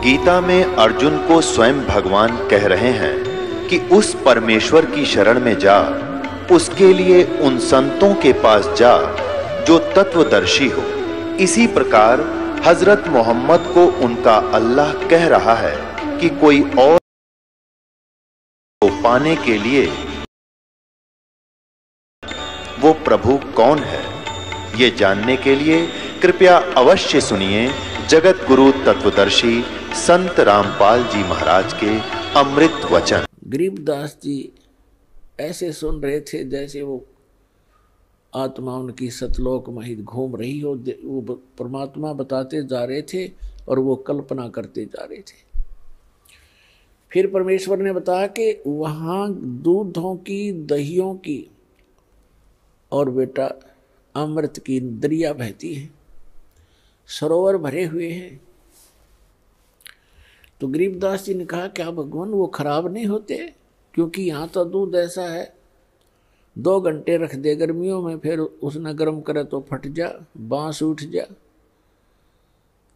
गीता में अर्जुन को स्वयं भगवान कह रहे हैं कि उस परमेश्वर की शरण में जा, उसके लिए उन संतों के पास जा जो तत्वदर्शी हो। इसी प्रकार हजरत मोहम्मद को उनका अल्लाह कह रहा है कि कोई और को पाने के लिए वो प्रभु कौन है, ये जानने के लिए कृपया अवश्य सुनिए जगत गुरु तत्वदर्शी संत रामपाल जी महाराज के अमृत वचन। गरीबदास जी ऐसे सुन रहे थे जैसे वो आत्मा उनकी सतलोक में ही घूम रही हो। वो परमात्मा बताते जा रहे थे और वो कल्पना करते जा रहे थे। फिर परमेश्वर ने बताया कि वहाँ दूधों की, दहियों की और बेटा अमृत की दरिया बहती है, सरोवर भरे हुए हैं। तो गरीबदास जी ने कहा क्या भगवान वो खराब नहीं होते? क्योंकि यहाँ तो दूध ऐसा है 2 घंटे रख दे गर्मियों में, फिर उसने गर्म करे तो फट जा, बांस उठ जा।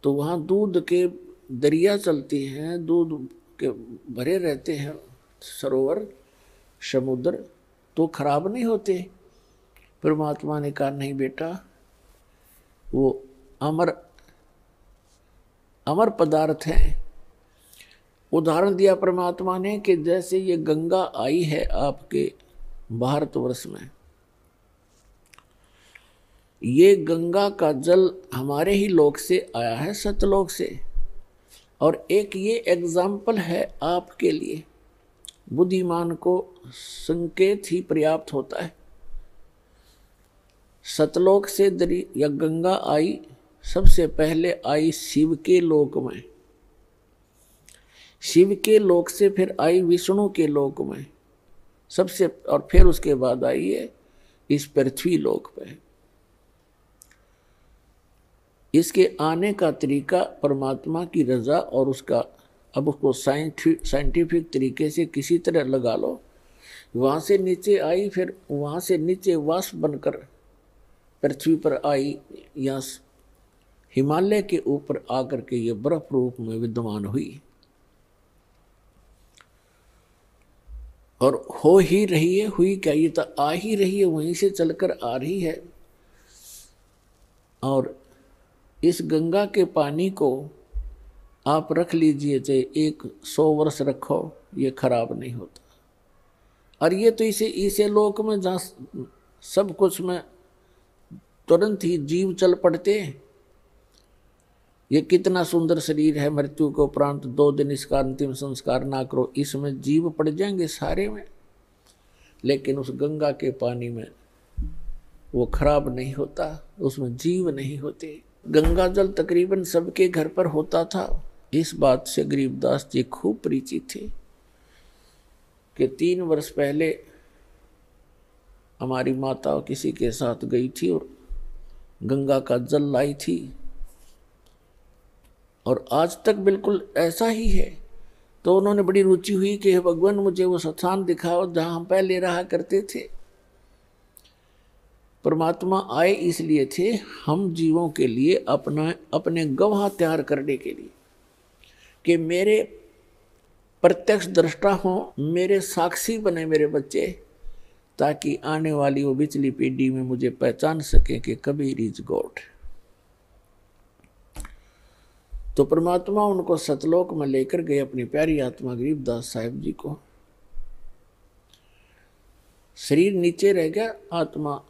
तो वहाँ दूध के दरिया चलती हैं, दूध के भरे रहते हैं सरोवर, समुद्र, तो खराब नहीं होते। परमात्मा ने कहा नहीं बेटा, वो अमर पदार्थ है। उदाहरण दिया परमात्मा ने कि जैसे ये गंगा आई है आपके भारतवर्ष में, ये गंगा का जल हमारे ही लोक से आया है, सतलोक से। और एक ये एग्जाम्पल है आपके लिए, बुद्धिमान को संकेत ही पर्याप्त होता है। सतलोक से या गंगा आई, सबसे पहले आई शिव के लोक में, शिव के लोक से फिर आई विष्णु के लोक में सबसे, और फिर उसके बाद आई है इस पृथ्वी लोक पे। इसके आने का तरीका परमात्मा की रजा और उसका, अब उसको साइंटिफिक तरीके से किसी तरह लगा लो। वहाँ से नीचे आई, फिर वहाँ से नीचे वाष्प बनकर पृथ्वी पर आई, या हिमालय के ऊपर आकर के ये बर्फ रूप में विद्यमान हुई और हो ही रही है। हुई क्या, ये तो आ ही रही है, वहीं से चलकर आ रही है। और इस गंगा के पानी को आप रख लीजिए, चाहे 100 वर्ष रखो, ये खराब नहीं होता। और ये तो इसे लोक में जहाँ सब कुछ में तुरंत ही जीव चल पड़ते हैं। ये कितना सुंदर शरीर है, मृत्यु को उपरांत 2 दिन इसका अंतिम संस्कार ना करो, इसमें जीव पड़ जाएंगे सारे में। लेकिन उस गंगा के पानी में वो खराब नहीं होता, उसमें जीव नहीं होते। गंगा जल तकरीबन सबके घर पर होता था। इस बात से गरीबदास जी खूब परिचित थे कि 3 वर्ष पहले हमारी माता किसी के साथ गई थी और गंगा का जल लाई थी, और आज तक बिल्कुल ऐसा ही है। तो उन्होंने बड़ी रुचि हुई कि भगवान मुझे वो स्थान दिखाओ जहाँ हम पहले रहा करते थे। परमात्मा आए इसलिए थे, हम जीवों के लिए अपने गवाह तैयार करने के लिए, कि मेरे प्रत्यक्ष दृष्टा हों, मेरे साक्षी बने मेरे बच्चे, ताकि आने वाली वो पिछली पीढ़ी में मुझे पहचान सके कि कबीर इज गॉड। तो परमात्मा उनको सतलोक में लेकर गए, अपनी प्यारी आत्मा गरीबदास साहिब जी को। शरीर नीचे रह गया, आत्मा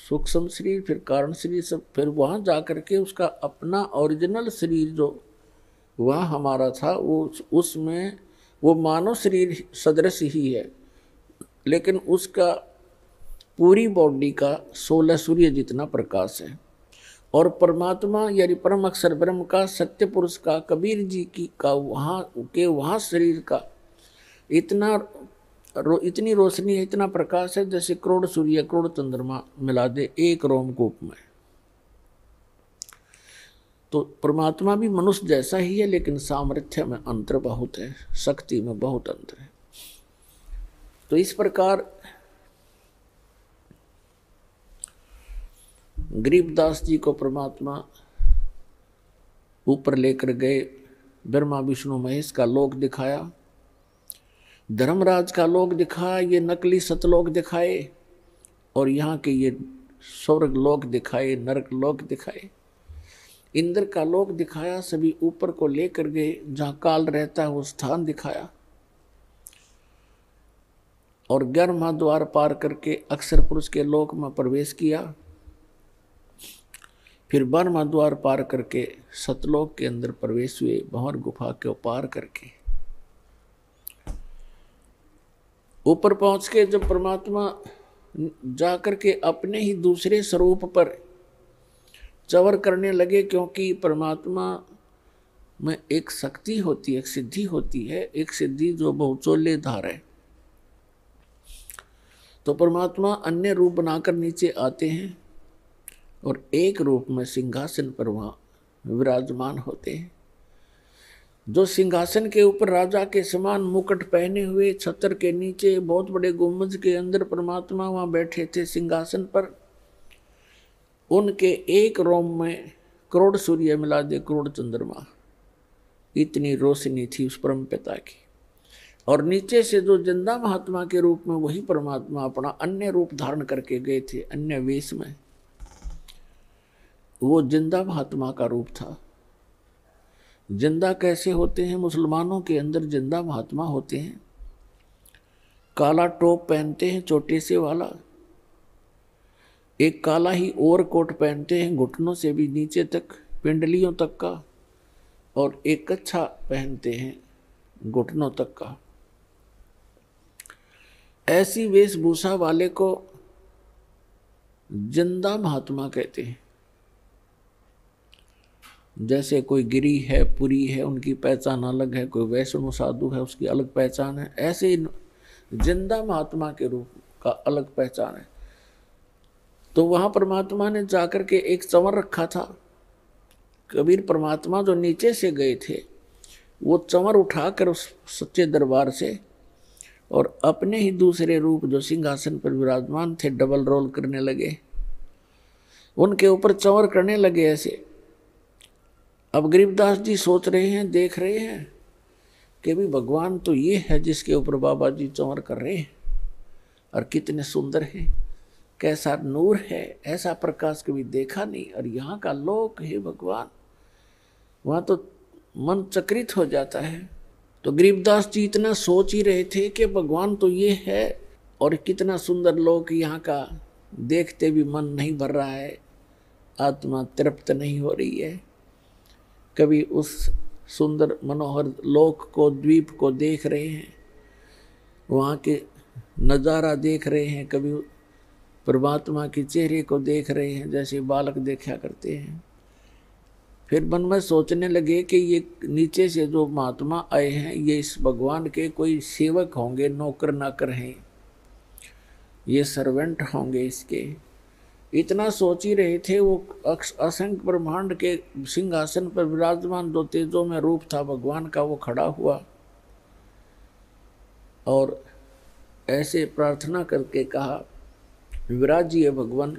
सूक्ष्म शरीर, फिर कारण शरीर, सब फिर वहाँ जा करके उसका अपना ओरिजिनल शरीर जो वहाँ हमारा था, वो उसमें वो मानव शरीर सदृश ही है, लेकिन उसका पूरी बॉडी का 16 सूर्य जितना प्रकाश है। और परमात्मा यानी परम अक्षर ब्रह्म का, सत्य पुरुष का, कबीर जी की का वहाँ शरीर का इतनी रोशनी है, इतना प्रकाश है, जैसे करोड़ सूर्य करोड़ चंद्रमा मिला दे एक रोमकूप में। तो परमात्मा भी मनुष्य जैसा ही है, लेकिन सामर्थ्य में अंतर बहुत है, शक्ति में बहुत अंतर है। तो इस प्रकार गरीबदास जी को परमात्मा ऊपर लेकर गए ब्रह्मा विष्णु महेश का लोक दिखाया, धर्मराज का लोक दिखाया, ये नकली सतलोक दिखाए, और यहाँ के ये स्वर्ग लोक दिखाए, नरक लोक दिखाए, इंद्र का लोक दिखाया, सभी ऊपर को लेकर गए, जहाँ काल रहता है वो स्थान दिखाया, और 11वां द्वार पार करके अक्षर पुरुष के लोक में प्रवेश किया। फिर 12वां द्वार पार करके सतलोक के अंदर प्रवेश हुए, भंवर गुफा के पार करके। ऊपर पहुंच के जब परमात्मा जाकर के अपने ही दूसरे स्वरूप पर चवर करने लगे, क्योंकि परमात्मा में एक शक्ति होती है, एक सिद्धि होती है, एक सिद्धि जो बहुचोले धार है। तो परमात्मा अन्य रूप बनाकर नीचे आते हैं और एक रूप में सिंहासन पर वहाँ विराजमान होते हैं। जो सिंहासन के ऊपर राजा के समान मुकुट पहने हुए, छत्र के नीचे बहुत बड़े गुंबज के अंदर परमात्मा वहाँ बैठे थे सिंहासन पर, उनके एक रोम में करोड़ सूर्य मिला दे करोड़ चंद्रमा, इतनी रोशनी थी उस परम पिता की। और नीचे से जो जिंदा महात्मा के रूप में वही परमात्मा अपना अन्य रूप धारण करके गए थे, अन्य वेश में, वो जिंदा महात्मा का रूप था। जिंदा कैसे होते हैं? मुसलमानों के अंदर जिंदा महात्मा होते हैं, काला टोप पहनते हैं छोटे से वाला, एक काला ही ओवरकोट पहनते हैं घुटनों से भी नीचे तक, पिंडलियों तक का, और एक कच्छा पहनते हैं घुटनों तक का। ऐसी वेशभूषा वाले को जिंदा महात्मा कहते हैं। जैसे कोई गिरी है, पुरी है, उनकी पहचान अलग है, कोई वैष्णव साधु है उसकी अलग पहचान है, ऐसे ही जिंदा महात्मा के रूप का अलग पहचान है। तो वहां परमात्मा ने जाकर के एक चंवर रखा था। कबीर परमात्मा जो नीचे से गए थे वो चंवर उठाकर उस सच्चे दरबार से और अपने ही दूसरे रूप जो सिंहासन पर विराजमान थे डबल रोल करने लगे, उनके ऊपर चंवर करने लगे ऐसे। अब गरीबदास जी सोच रहे हैं, देख रहे हैं कि भी भगवान तो ये है जिसके ऊपर बाबा जी चंवर कर रहे हैं, और कितने सुंदर है, कैसा नूर है, ऐसा प्रकाश कभी देखा नहीं, और यहाँ का लोक है भगवान, वहाँ तो मन चक्रित हो जाता है। तो गरीबदास जी इतना सोच ही रहे थे कि भगवान तो ये है, और कितना सुंदर लोक यहाँ का, देखते भी मन नहीं भर रहा है, आत्मा तृप्त नहीं हो रही है। कभी उस सुंदर मनोहर लोक को, द्वीप को देख रहे हैं, वहाँ के नज़ारा देख रहे हैं, कभी परमात्मा के चेहरे को देख रहे हैं जैसे बालक देखा करते हैं। फिर मन में सोचने लगे कि ये नीचे से जो महात्मा आए हैं ये इस भगवान के कोई सेवक होंगे, नौकर नाकर हैं, ये सर्वेंट होंगे इसके। इतना सोच ही रहे थे, वो असंख्य ब्रह्मांड के सिंहासन पर विराजमान दो तेजों में रूप था भगवान का, वो खड़ा हुआ और ऐसे प्रार्थना करके कहा, विराजिए भगवान।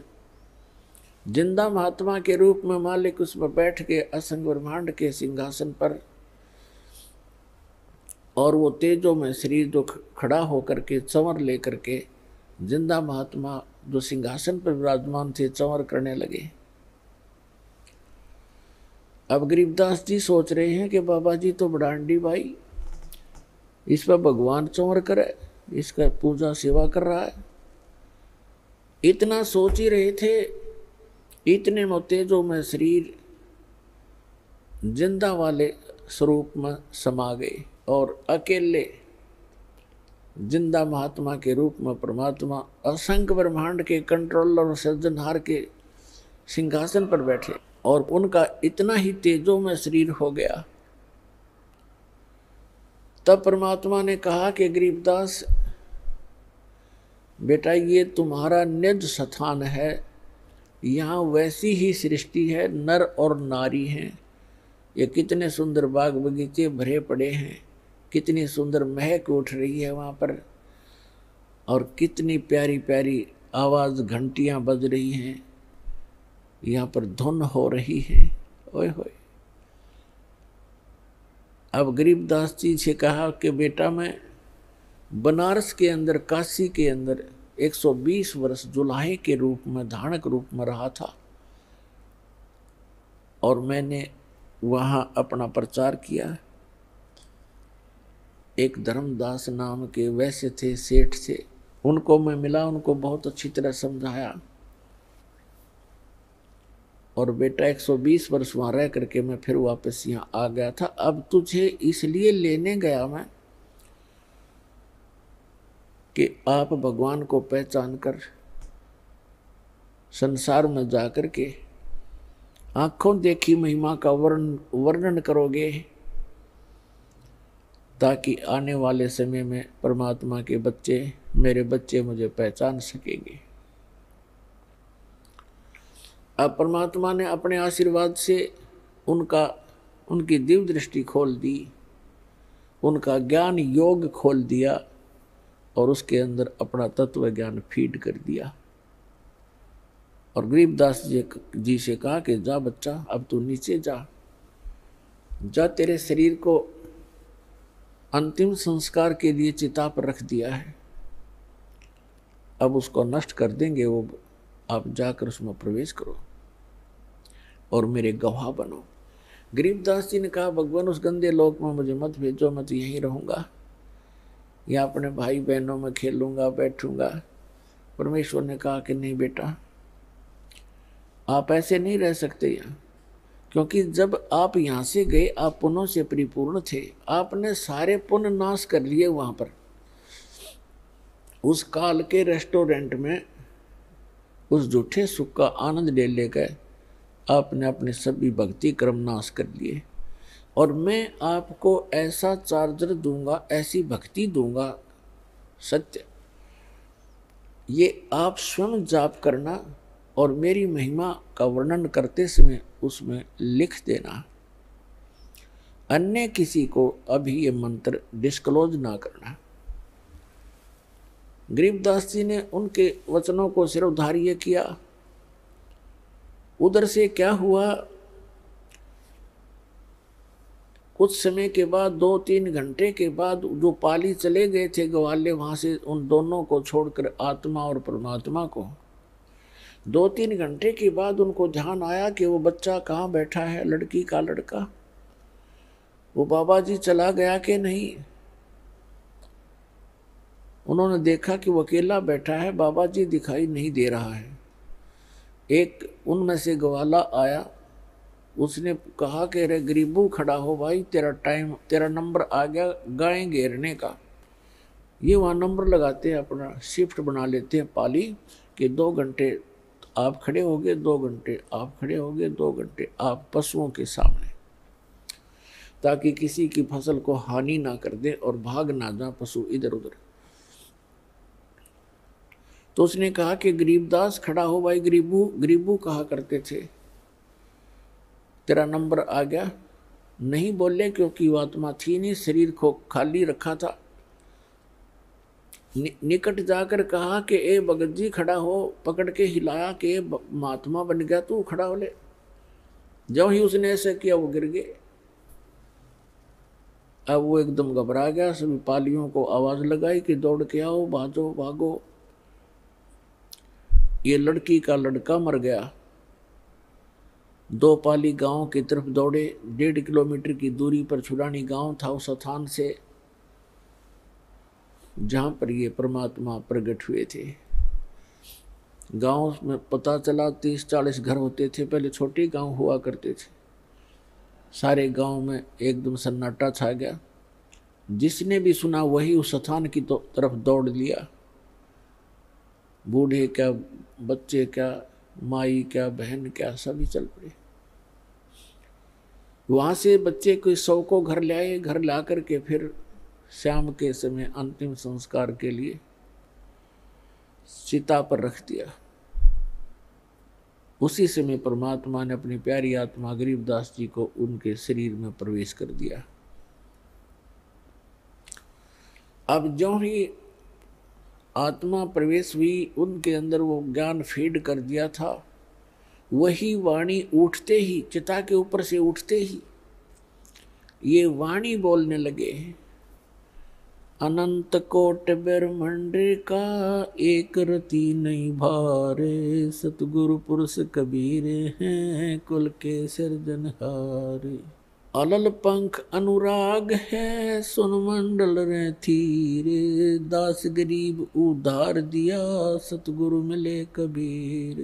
जिंदा महात्मा के रूप में मालिक उस पर बैठ के असंख्य ब्रह्मांड के सिंहासन पर, और वो तेजों में शरीर जो खड़ा होकर के चंवर लेकर के जिंदा महात्मा जो सिंहासन पर विराजमान थे चंवर करने लगे। अब गरीबदास जी सोच रहे हैं कि बाबा जी तो बड़ांडी भाई, इस पर भगवान चंवर करे, इसका पूजा सेवा कर रहा है। इतना सोच ही रहे थे, इतने में तेजों में शरीर जिंदा वाले स्वरूप में समा गए और अकेले जिंदा महात्मा के रूप में परमात्मा असंख्य ब्रह्मांड के कंट्रोलर और सृजनहार के सिंहासन पर बैठे, और उनका इतना ही तेजों में शरीर हो गया। तब परमात्मा ने कहा कि गरीबदास बेटा, ये तुम्हारा निज स्थान है, यहाँ वैसी ही सृष्टि है, नर और नारी हैं, ये कितने सुंदर बाग बगीचे भरे पड़े हैं, कितनी सुंदर महक उठ रही है वहाँ पर, और कितनी प्यारी प्यारी आवाज़ घंटियाँ बज रही हैं, यहाँ पर धुन हो रही है। ओए होए, अब गरीबदास जी से कहा कि बेटा मैं बनारस के अंदर, काशी के अंदर 120 वर्ष जुलाहे के रूप में, धानक रूप में रहा था और मैंने वहाँ अपना प्रचार किया। एक धर्मदास नाम के वैश्य थे, सेठ थे, उनको मैं मिला, उनको बहुत अच्छी तरह समझाया और बेटा 120 वर्ष वहाँ रह करके मैं फिर वापस यहाँ आ गया था। अब तुझे इसलिए लेने गया मैं कि आप भगवान को पहचान कर संसार में जाकर के आंखों देखी महिमा का वर्णन करोगे, ताकि आने वाले समय में परमात्मा के बच्चे, मेरे बच्चे मुझे पहचान सकेंगे। अब परमात्मा ने अपने आशीर्वाद से उनकी दिव्य दृष्टि खोल दी, उनका ज्ञान योग खोल दिया और उसके अंदर अपना तत्व ज्ञान फीड कर दिया। और गरीबदास जी से कहा कि जा बच्चा, अब तू नीचे जा, तेरे शरीर को अंतिम संस्कार के लिए चिता पर रख दिया है, अब उसको नष्ट कर देंगे वो, आप जाकर उसमें प्रवेश करो और मेरे गवाह बनो। गरीबदास जी ने कहा भगवान उस गंदे लोक में मुझे मत भेजो, मैं तो यहीं रहूँगा, या अपने भाई बहनों में खेलूँगा बैठूँगा। परमेश्वर ने कहा कि नहीं बेटा, आप ऐसे नहीं रह सकते यहाँ, क्योंकि जब आप यहाँ से गए आप पुण्यों से परिपूर्ण थे, आपने सारे पुण्य नाश कर लिए वहाँ पर। उस काल के रेस्टोरेंट में उस झूठे सुख का आनंद ले लेकर आपने अपने सभी भक्ति कर्म नाश कर लिए, और मैं आपको ऐसा चार्जर दूंगा, ऐसी भक्ति दूंगा सत्य, ये आप स्वयं जाप करना और मेरी महिमा का वर्णन करते समय उसमें लिख देना, अन्य किसी को अभी ये मंत्र डिस्क्लोज ना करना। गरीबदास जी ने उनके वचनों को सिरोधार्य किया। उधर से क्या हुआ, कुछ समय के बाद 2-3 घंटे के बाद जो पाली चले गए थे ग्वाले, वहां से उन दोनों को छोड़कर आत्मा और परमात्मा को, 2-3 घंटे के बाद उनको ध्यान आया कि वो बच्चा कहाँ बैठा है, लड़की का लड़का, वो बाबा जी चला गया कि नहीं। उन्होंने देखा कि वो अकेला बैठा है, बाबा जी दिखाई नहीं दे रहा है। एक उनमें से ग्वाला आया, उसने कहा कि अरे गरीबू खड़ा हो भाई, तेरा नंबर आ गया गाय घेरने का। ये वहाँ नंबर लगाते हैं, अपना शिफ्ट बना लेते हैं पाली कि 2 घंटे आप खड़े होगे, 2 घंटे आप खड़े होगे, 2 घंटे आप पशुओं के सामने, ताकि किसी की फसल को हानि ना कर दे और भाग ना जा पशु इधर उधर। तो उसने कहा कि गरीबदास खड़ा हो भाई, गरीबू कहा करते थे, तेरा नंबर आ गया। नहीं बोले क्योंकि वो आत्मा थी नहीं, शरीर को खाली रखा था। निकट जाकर कहा कि ए भगत जी खड़ा हो, पकड़ के हिलाया कि महात्मा बन गया तू, खड़ा हो ले। जब ही उसने ऐसे किया वो गिर गए। अब वो एकदम घबरा गया, सभी पालियों को आवाज लगाई कि दौड़ के आओ, भागो भागो। ये लड़की का लड़का मर गया। 2 पाली गांव की तरफ दौड़े। 1.5 किलोमीटर की दूरी पर छुड़ानी गांव था उस स्थान से जहां पर ये परमात्मा प्रकट हुए थे। गांव में पता चला 30-40 घर होते थे, पहले छोटे गांव हुआ करते थे। सारे गांव में एकदम सन्नाटा छा गया। जिसने भी सुना वही उस स्थान की तरफ दौड़ लिया। बूढ़े क्या, बच्चे क्या, माई क्या, बहन क्या, सभी चल पड़े। वहां से बच्चे को 100 को घर ले आए। घर ला करके फिर शाम के समय अंतिम संस्कार के लिए चिता पर रख दिया। उसी समय परमात्मा ने अपनी प्यारी आत्मा गरीबदास जी को उनके शरीर में प्रवेश कर दिया। अब जो ही आत्मा प्रवेश हुई, उनके अंदर वो ज्ञान फीड कर दिया था। वही वाणी उठते ही, चिता के ऊपर से उठते ही ये वाणी बोलने लगे, अनंत कोट ब्रह्मांड का एक रति नहीं भारे, सतगुरु पुरुष कबीर हैं कुल के सिरजनहारे। अलल पंख अनुराग है सुन मंडल रे थीरे, दास गरीब उधार दिया सतगुरु मिले कबीर।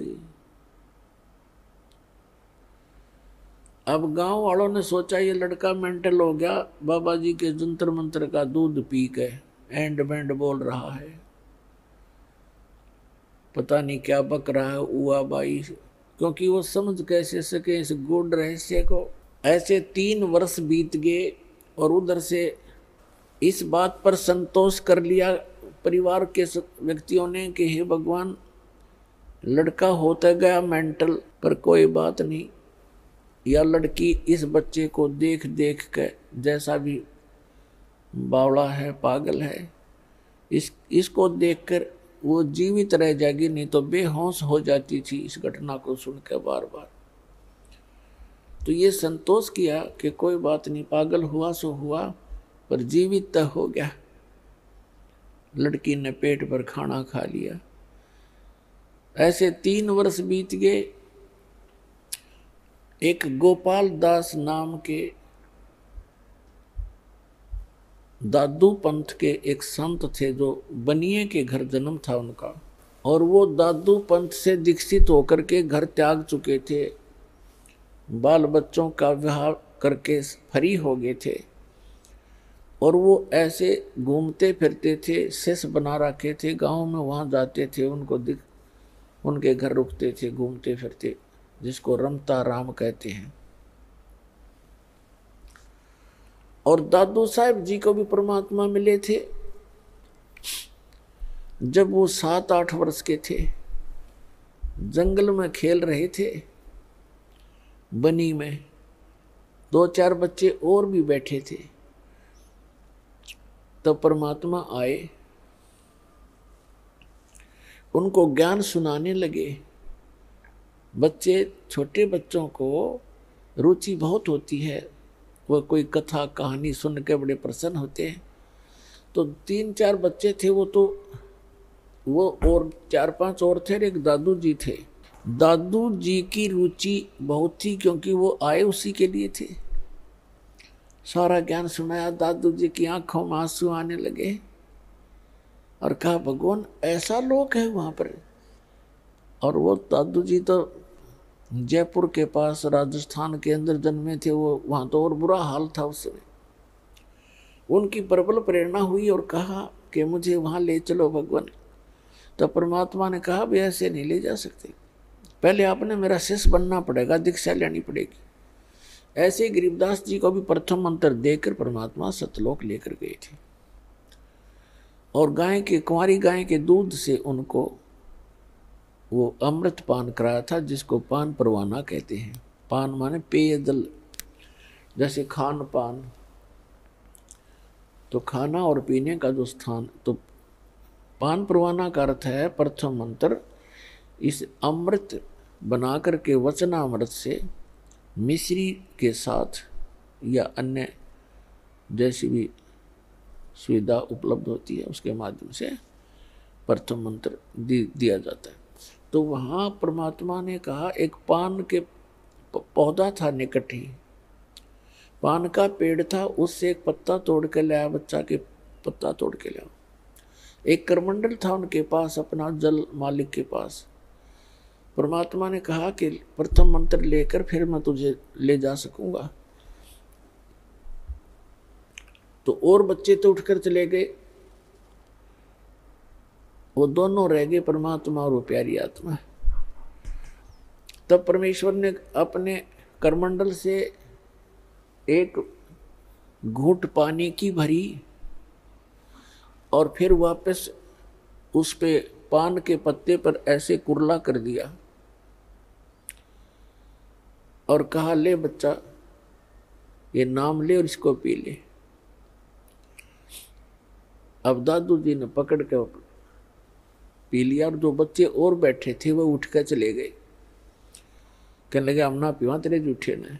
अब गांव वालों ने सोचा ये लड़का मेंटल हो गया, बाबा जी के जंतर मंत्र का दूध पी के एंड बैंड बोल रहा है, पता नहीं क्या बक रहा है उआ बाई, क्योंकि वो समझ कैसे सके इस गूढ़ रहस्य को। ऐसे 3 वर्ष बीत गए और उधर से इस बात पर संतोष कर लिया परिवार के व्यक्तियों ने कि हे भगवान, लड़का होता गया मेंटल, पर कोई बात नहीं, या लड़की इस बच्चे को देख देख कर जैसा भी बावड़ा है, पागल है, इसको देखकर वो जीवित रह जाएगी, नहीं तो बेहोश हो जाती थी इस घटना को सुनकर बार बार। तो ये संतोष किया कि कोई बात नहीं, पागल हुआ सो हुआ, पर जीवित तो हो गया। लड़की ने पेट पर खाना खा लिया। ऐसे 3 वर्ष बीत गए। एक गोपाल दास नाम के दादू पंथ के एक संत थे, जो बनिए के घर जन्म था उनका, और वो दादू पंथ से दीक्षित होकर के घर त्याग चुके थे, बाल बच्चों का विवाह करके फ्री हो गए थे, और वो ऐसे घूमते फिरते थे, शिष्य बना रखे थे गांव में, वहाँ जाते थे, उनके घर रुकते थे, घूमते फिरते, जिसको रमता राम कहते हैं। और दादू साहब जी को भी परमात्मा मिले थे जब वो 7-8 वर्ष के थे, जंगल में खेल रहे थे, बनी में 2-4 बच्चे और भी बैठे थे। तब परमात्मा आए, उनको ज्ञान सुनाने लगे। बच्चे, छोटे बच्चों को रुचि बहुत होती है, वह कोई कथा कहानी सुन के बड़े प्रसन्न होते हैं। तो 3-4 बच्चे थे, वो और 4-5 और थे, एक दादू जी थे। दादू जी की रुचि बहुत थी, क्योंकि वो आए उसी के लिए थे। सारा ज्ञान सुनाया, दादू जी की आंखों में आंसू आने लगे और कहा, भगवान ऐसा लोग है वहां पर। और वो दादू जी तो जयपुर के पास राजस्थान के अंदर जन्मे थे, वो वहाँ तो और बुरा हाल था उस समय। उनकी प्रबल प्रेरणा हुई और कहा कि मुझे वहाँ ले चलो भगवान। तो परमात्मा ने कहा, भी ऐसे नहीं ले जा सकते, पहले आपने मेरा शिष्य बनना पड़ेगा, दीक्षा लेनी पड़ेगी। ऐसे गरीबदास जी को भी प्रथम मंत्र देकर परमात्मा सतलोक लेकर गए थे, और कुंवारी गाय के दूध से उनको वो अमृत पान कराया था, जिसको पान परवाना कहते हैं। पान माने पेय जल, जैसे खान पान, तो खाना और पीने का जो स्थान, तो पान परवाना का अर्थ है प्रथम मंत्र। इस अमृत बना करके वचनामृत से मिश्री के साथ या अन्य जैसी भी सुविधा उपलब्ध होती है, उसके माध्यम से प्रथम मंत्र दिया जाता है। तो वहाँ परमात्मा ने कहा, एक पान के पौधा था निकट ही, पान का पेड़ था, उससे एक पत्ता तोड़ के लाया, बच्चा के पत्ता तोड़ के लाया। एक करमंडल था उनके पास, अपना जल मालिक के पास। परमात्मा ने कहा कि प्रथम मंत्र लेकर फिर मैं तुझे ले जा सकूंगा। तो और बच्चे तो उठकर चले गए, वो दोनों रह गए, परमात्मा और वो प्यारी आत्मा। तब परमेश्वर ने अपने करमंडल से एक घूंट पानी की भरी और फिर वापस उस पे पान के पत्ते पर ऐसे कुरला कर दिया और कहा, ले बच्चा, ये नाम ले और इसको पी ले। अब दादू जी ने पकड़ के पी लिया, और जो बच्चे और बैठे थे वो उठ कर चले गए, कहने लगे, हम ना पीवा, तेरे जूठे ने।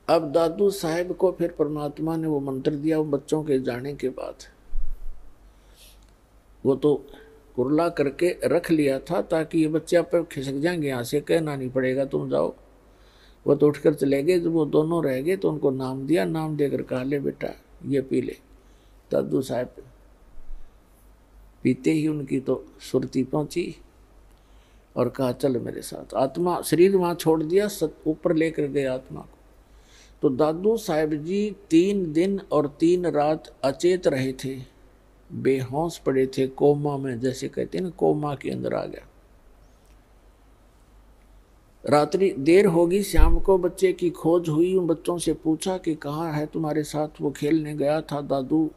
अब दादू साहब को फिर परमात्मा ने वो मंत्र दिया, वो बच्चों के जाने के बाद वो तो कुरला करके रख लिया था ताकि ये बच्चे आप खिसक जाएंगे, यहाँ से कहना नहीं पड़ेगा तुम जाओ। वो तो उठकर चले गए। जब वो दोनों रह गए तो उनको नाम दिया, नाम देकर कहा ले बेटा ये पी ले। दादू साहब पीते ही उनकी तो सुरती पहुंची और कहा चल मेरे साथ। आत्मा शरीर वहाँ छोड़ दिया, ऊपर लेकर गए आत्मा को। तो दादू साहब जी 3 दिन और 3 रात अचेत रहे थे, बेहोश पड़े थे, कोमा में, जैसे कहते हैं ना कोमा के अंदर आ गया। रात्रि देर होगी, शाम को बच्चे की खोज हुई। उन बच्चों से पूछा कि कहाँ है तुम्हारे साथ वो खेलने गया था दादू।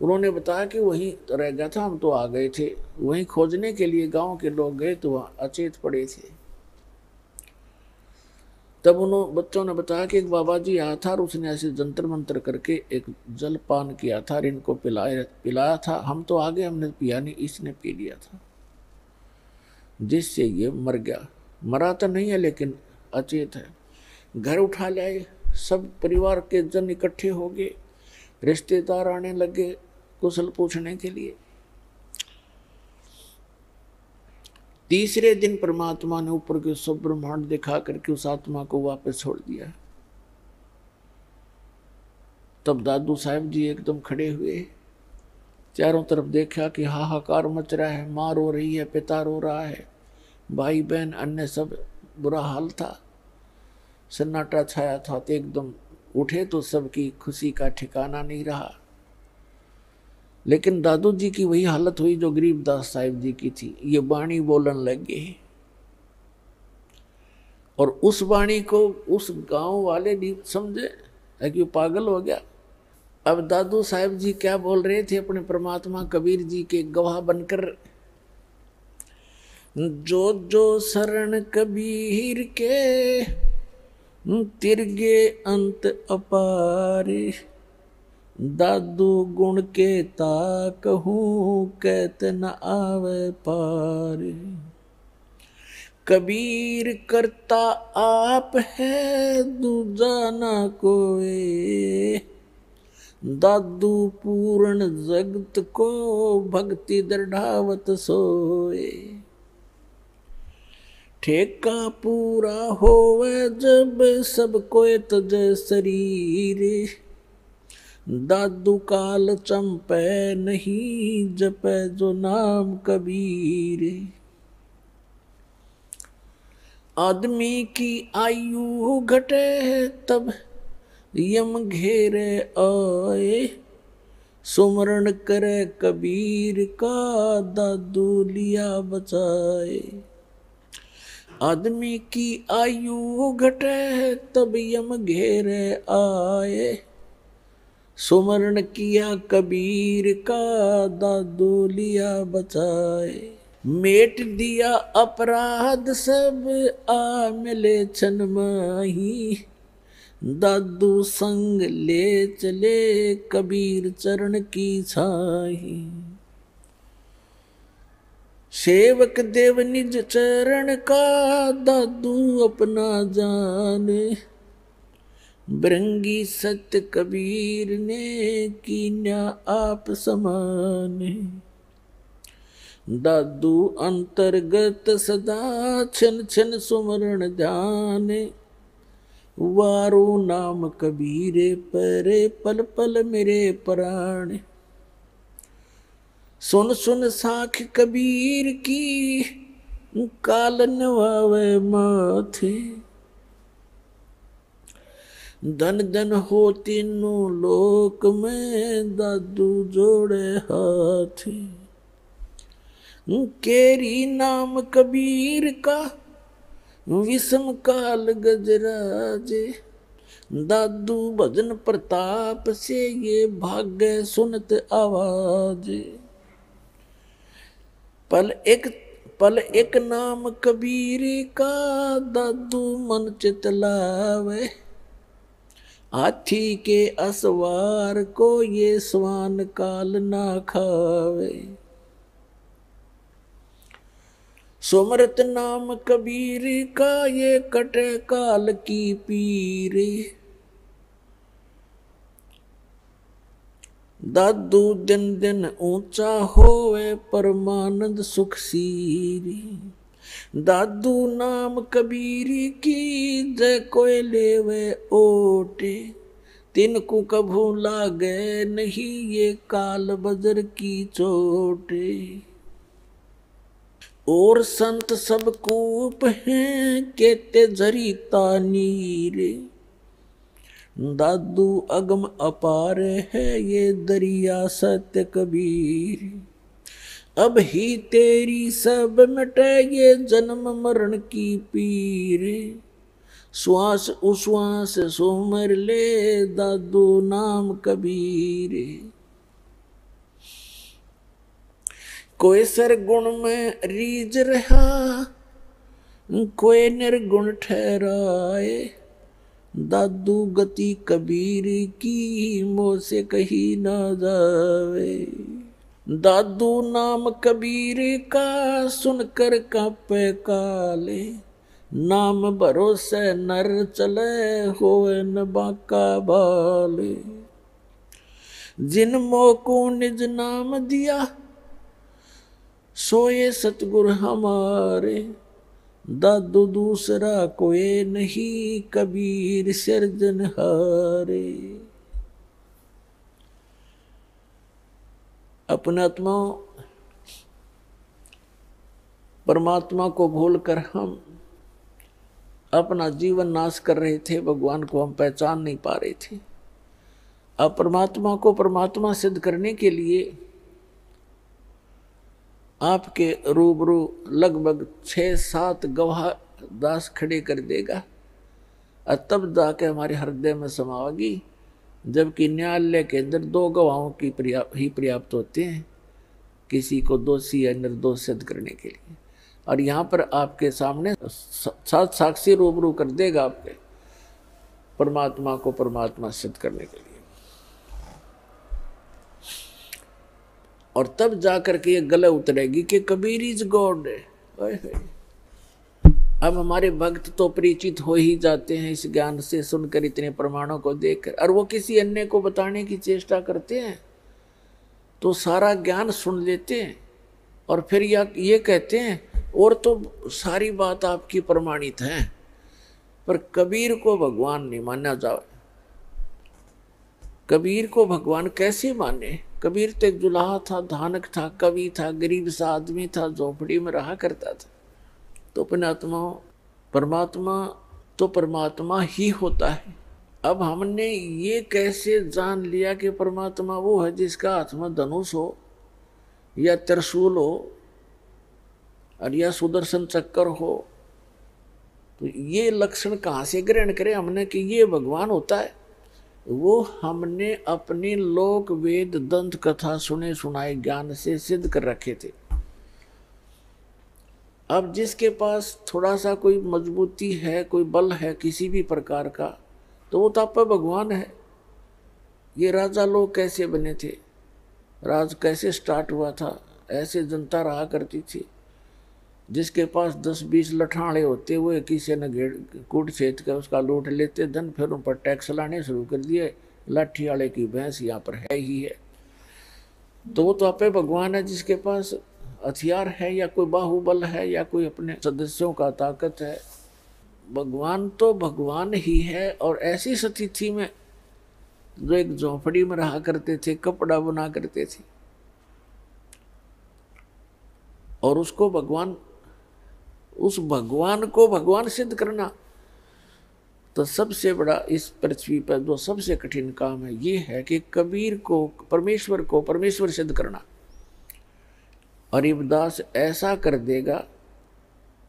उन्होंने बताया कि वहीं रह गया था, हम तो आ गए थे। वहीं खोजने के लिए गांव के लोग गए तो वहाँ अचेत पड़े थे। तब उन बच्चों ने बताया कि एक बाबा जी आया था और उसने ऐसे जंतर मंतर करके एक जलपान किया था और इनको पिलाया था। हम तो आगे, हमने पिया नहीं, इसने पी लिया था, जिससे ये मर गया। मरा तो नहीं है लेकिन अचेत है। घर उठा लाए, सब परिवार के जन इकट्ठे हो गए, रिश्तेदार आने लगे कुशल पूछने के लिए। तीसरे दिन परमात्मा ने ऊपर के सब ब्रह्मांड दिखा करके उस आत्मा को वापस छोड़ दिया। तब दादू साहब जी एकदम खड़े हुए, चारों तरफ देखा कि हाहाकार मच रहा है, माँ रो रही है, पिता रो रहा है, भाई बहन अन्य सब बुरा हाल था, सन्नाटा छाया था। तो एकदम उठे तो सबकी खुशी का ठिकाना नहीं रहा। लेकिन दादू जी की वही हालत हुई जो गरीबदास साहिब जी की थी। ये वाणी बोलन लगे और उस वाणी को उस गांव वाले नहीं समझे कि पागल हो गया। अब दादू साहब जी क्या बोल रहे थे अपने परमात्मा कबीर जी के गवाह बनकर, जो जो शरण कबीर के तिरगे अंत अपार, दादू गुण के ताकहूँ कहत न आवे पार। कबीर करता आप है दूजा ना कोई, दादू पूर्ण जगत को भक्ति दृढ़ावत सोए। ठेका पूरा होवे जब सब कोई तज शरीर, दादू काल चंपे नहीं जपे जो नाम कबीर। आदमी की आयु घटे तब यम घेरे आए, सुमरण करे कबीर का दादू लिया बचाए। आदमी की आयु घटे तब यम घेरे आए, सुमरण किया कबीर का दादू लिया बचाए। मेट दिया अपराध सब आ मिले छन माही, दादू संग ले चले कबीर चरण की छाही। सेवक देव निज चरण का दादू अपना जाने, बरंगी सत्य कबीर ने कीन्या आप समाने। दादू अंतर्गत सदा छन छन सुमरण ध्याने, वारू नाम कबीरे परे पल पल मेरे प्राण। सुन सुन साख कबीर की काल नवावे माथे, धन धन हो तीनों लोक में दादू जोड़े हाथ। केरी नाम कबीर का विषम काल गजराजे, दादू भजन प्रताप से ये भाग्य सुनत आवाज। पल एक नाम कबीर का दादू मन चित लावे, हाथी के असवार को ये स्वान काल ना खावे। सुमरत नाम कबीर का ये कटे काल की पीर, दादू दिन दिन ऊंचा होवे परमानंद सुख सीरी। दादू नाम कबीरी की जय कोय लेवे ओटे। तिनको कभू लागे नहीं ये काल बजर की चोटे। और संत सब कूप हैं केते झरी तानीरे। दादू अगम अपार है ये दरिया सत्य कबीर। अब ही तेरी सब मिटे ये जन्म मरण की पीर। श्वास उश्वास सुमर ले दादू नाम कबीर। कोई सरगुण में रीझ रहा कोई निर्गुण ठहराए। दादू गति कबीर की मोह से कही न जावे। दादू नाम कबीर का सुनकर कांपे काले। नाम भरोसे नर चले होए न बाका बाले। जिन मोह को निज नाम दिया सोए सतगुर हमारे। दादू दूसरा कोई नहीं कबीर सिरजनहारे। अपने आत्मा परमात्मा को भूलकर हम अपना जीवन नाश कर रहे थे। भगवान को हम पहचान नहीं पा रहे थे। अब परमात्मा को परमात्मा सिद्ध करने के लिए आपके रूबरू लगभग 6-7 गवाह दास खड़े कर देगा और तब जाके हमारे हृदय में समाओगी। जबकि न्यायालय के अंदर 2 गवाहों की ही पर्याप्त होते हैं किसी को दोषी या निर्दोष सिद्ध करने के लिए। और यहाँ पर आपके सामने 7 साक्षी रूबरू कर देगा आपके परमात्मा को परमात्मा सिद्ध करने के लिए। और तब जाकर के ये गले उतरेगी कि कबीर इज गॉड। अब हमारे भक्त तो परिचित हो ही जाते हैं इस ज्ञान से, सुनकर इतने प्रमाणों को देखकर, और वो किसी अन्य को बताने की चेष्टा करते हैं तो सारा ज्ञान सुन लेते हैं और फिर ये कहते हैं और तो सारी बात आपकी प्रमाणित है, पर कबीर को भगवान नहीं माना जाए। कबीर को भगवान कैसे माने? कबीर तो एक जुलाहा था, धानक था, कवि था, गरीब सा आदमी था, झोपड़ी में रहा करता था। तो परमात्मा तो परमात्मा ही होता है। अब हमने ये कैसे जान लिया कि परमात्मा वो है जिसका हाथ में धनुष हो या त्रिशूल हो और या सुदर्शन चक्कर हो? तो ये लक्षण कहाँ से ग्रहण करें हमने कि ये भगवान होता है? वो हमने अपनी लोक वेद दंत कथा सुने सुनाए ज्ञान से सिद्ध कर रखे थे। अब जिसके पास थोड़ा सा कोई मजबूती है, कोई बल है किसी भी प्रकार का, तो वो तो आप भगवान है। ये राजा लोग कैसे बने थे, राज कैसे स्टार्ट हुआ था, ऐसे जनता रहा करती थी। जिसके पास 10-20 लठाड़े होते वो किसी ने कूट छेद कर उसका लूट लेते धन, फिर उन पर टैक्स लाने शुरू कर दिए। लाठी वाले की भैंस यहाँ पर है ही है। तो वो तो आपे भगवान है जिसके पास हथियार है या कोई बाहुबल है या कोई अपने सदस्यों का ताकत है। भगवान तो भगवान ही है। और ऐसी स्थिति में जो एक झोंपड़ी में रहा करते थे, कपड़ा बना करते थे, और उसको भगवान, उस भगवान को भगवान सिद्ध करना, तो सबसे बड़ा इस पृथ्वी पर जो सबसे कठिन काम है ये है कि कबीर को परमेश्वर सिद्ध करना। और इब्दास ऐसा कर देगा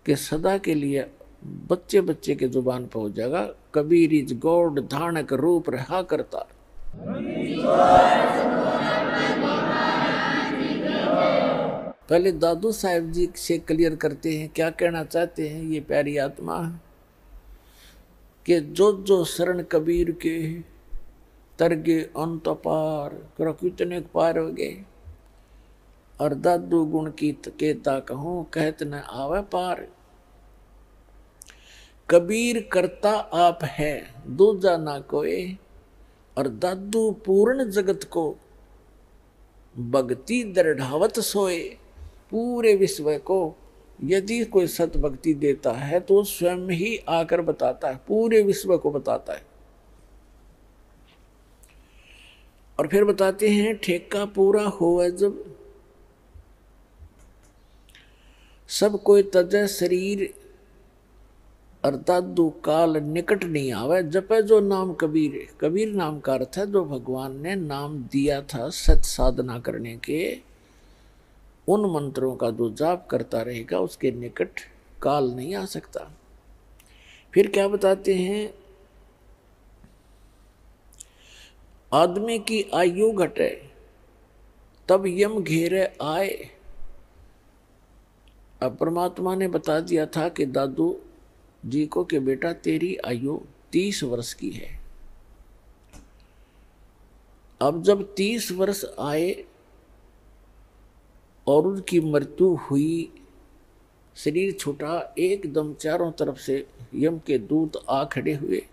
कि सदा के लिए बच्चे बच्चे के जुबान पर हो जाएगा, कबीर इज गॉड, धानक रूप रहा करता। पहले दादू साहब जी से क्लियर करते हैं क्या कहना चाहते हैं ये प्यारी आत्मा, कि जो जो शरण कबीर के तरगे अंत पार करो, कितने पार हो गए। और दादू गुण की केता कहूं कहत न आवे पार। कबीर करता आप है दूजा ना कोई, और दादू पूर्ण जगत को भक्ति दृढ़ावत सोए। पूरे विश्व को यदि कोई सत भक्ति देता है तो स्वयं ही आकर बताता है, पूरे विश्व को बताता है। और फिर बताते हैं ठेका पूरा होवे जब, सब कोई तजय शरीर अर्थात दो काल निकट नहीं आवे। जपे जो नाम कबीर, कबीर नाम का अर्थ है जो भगवान ने नाम दिया था सत साधना करने के, उन मंत्रों का जो जाप करता रहेगा उसके निकट काल नहीं आ सकता। फिर क्या बताते हैं, आदमी की आयु घटे तब यम घेरे आए। अब परमात्मा ने बता दिया था कि दादू जी को कि बेटा तेरी आयु 30 वर्ष की है। अब जब 30 वर्ष आए और उनकी मृत्यु हुई, शरीर छूटा, एकदम चारों तरफ से यम के दूत आ खड़े हुए,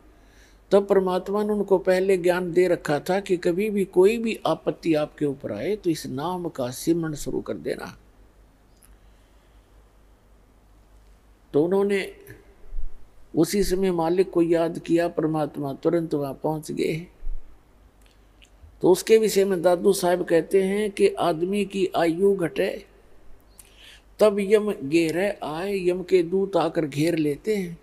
तब परमात्मा ने उनको पहले ज्ञान दे रखा था कि कभी भी कोई भी आपत्ति आपके ऊपर आए तो इस नाम का सिमरण शुरू कर देना। तो उन्होंने उसी समय मालिक को याद किया, परमात्मा तुरंत वहां पहुंच गए। तो उसके विषय में दादू साहब कहते हैं कि आदमी की आयु घटे तब यम घेरे आए, यम के दूत आकर घेर लेते हैं।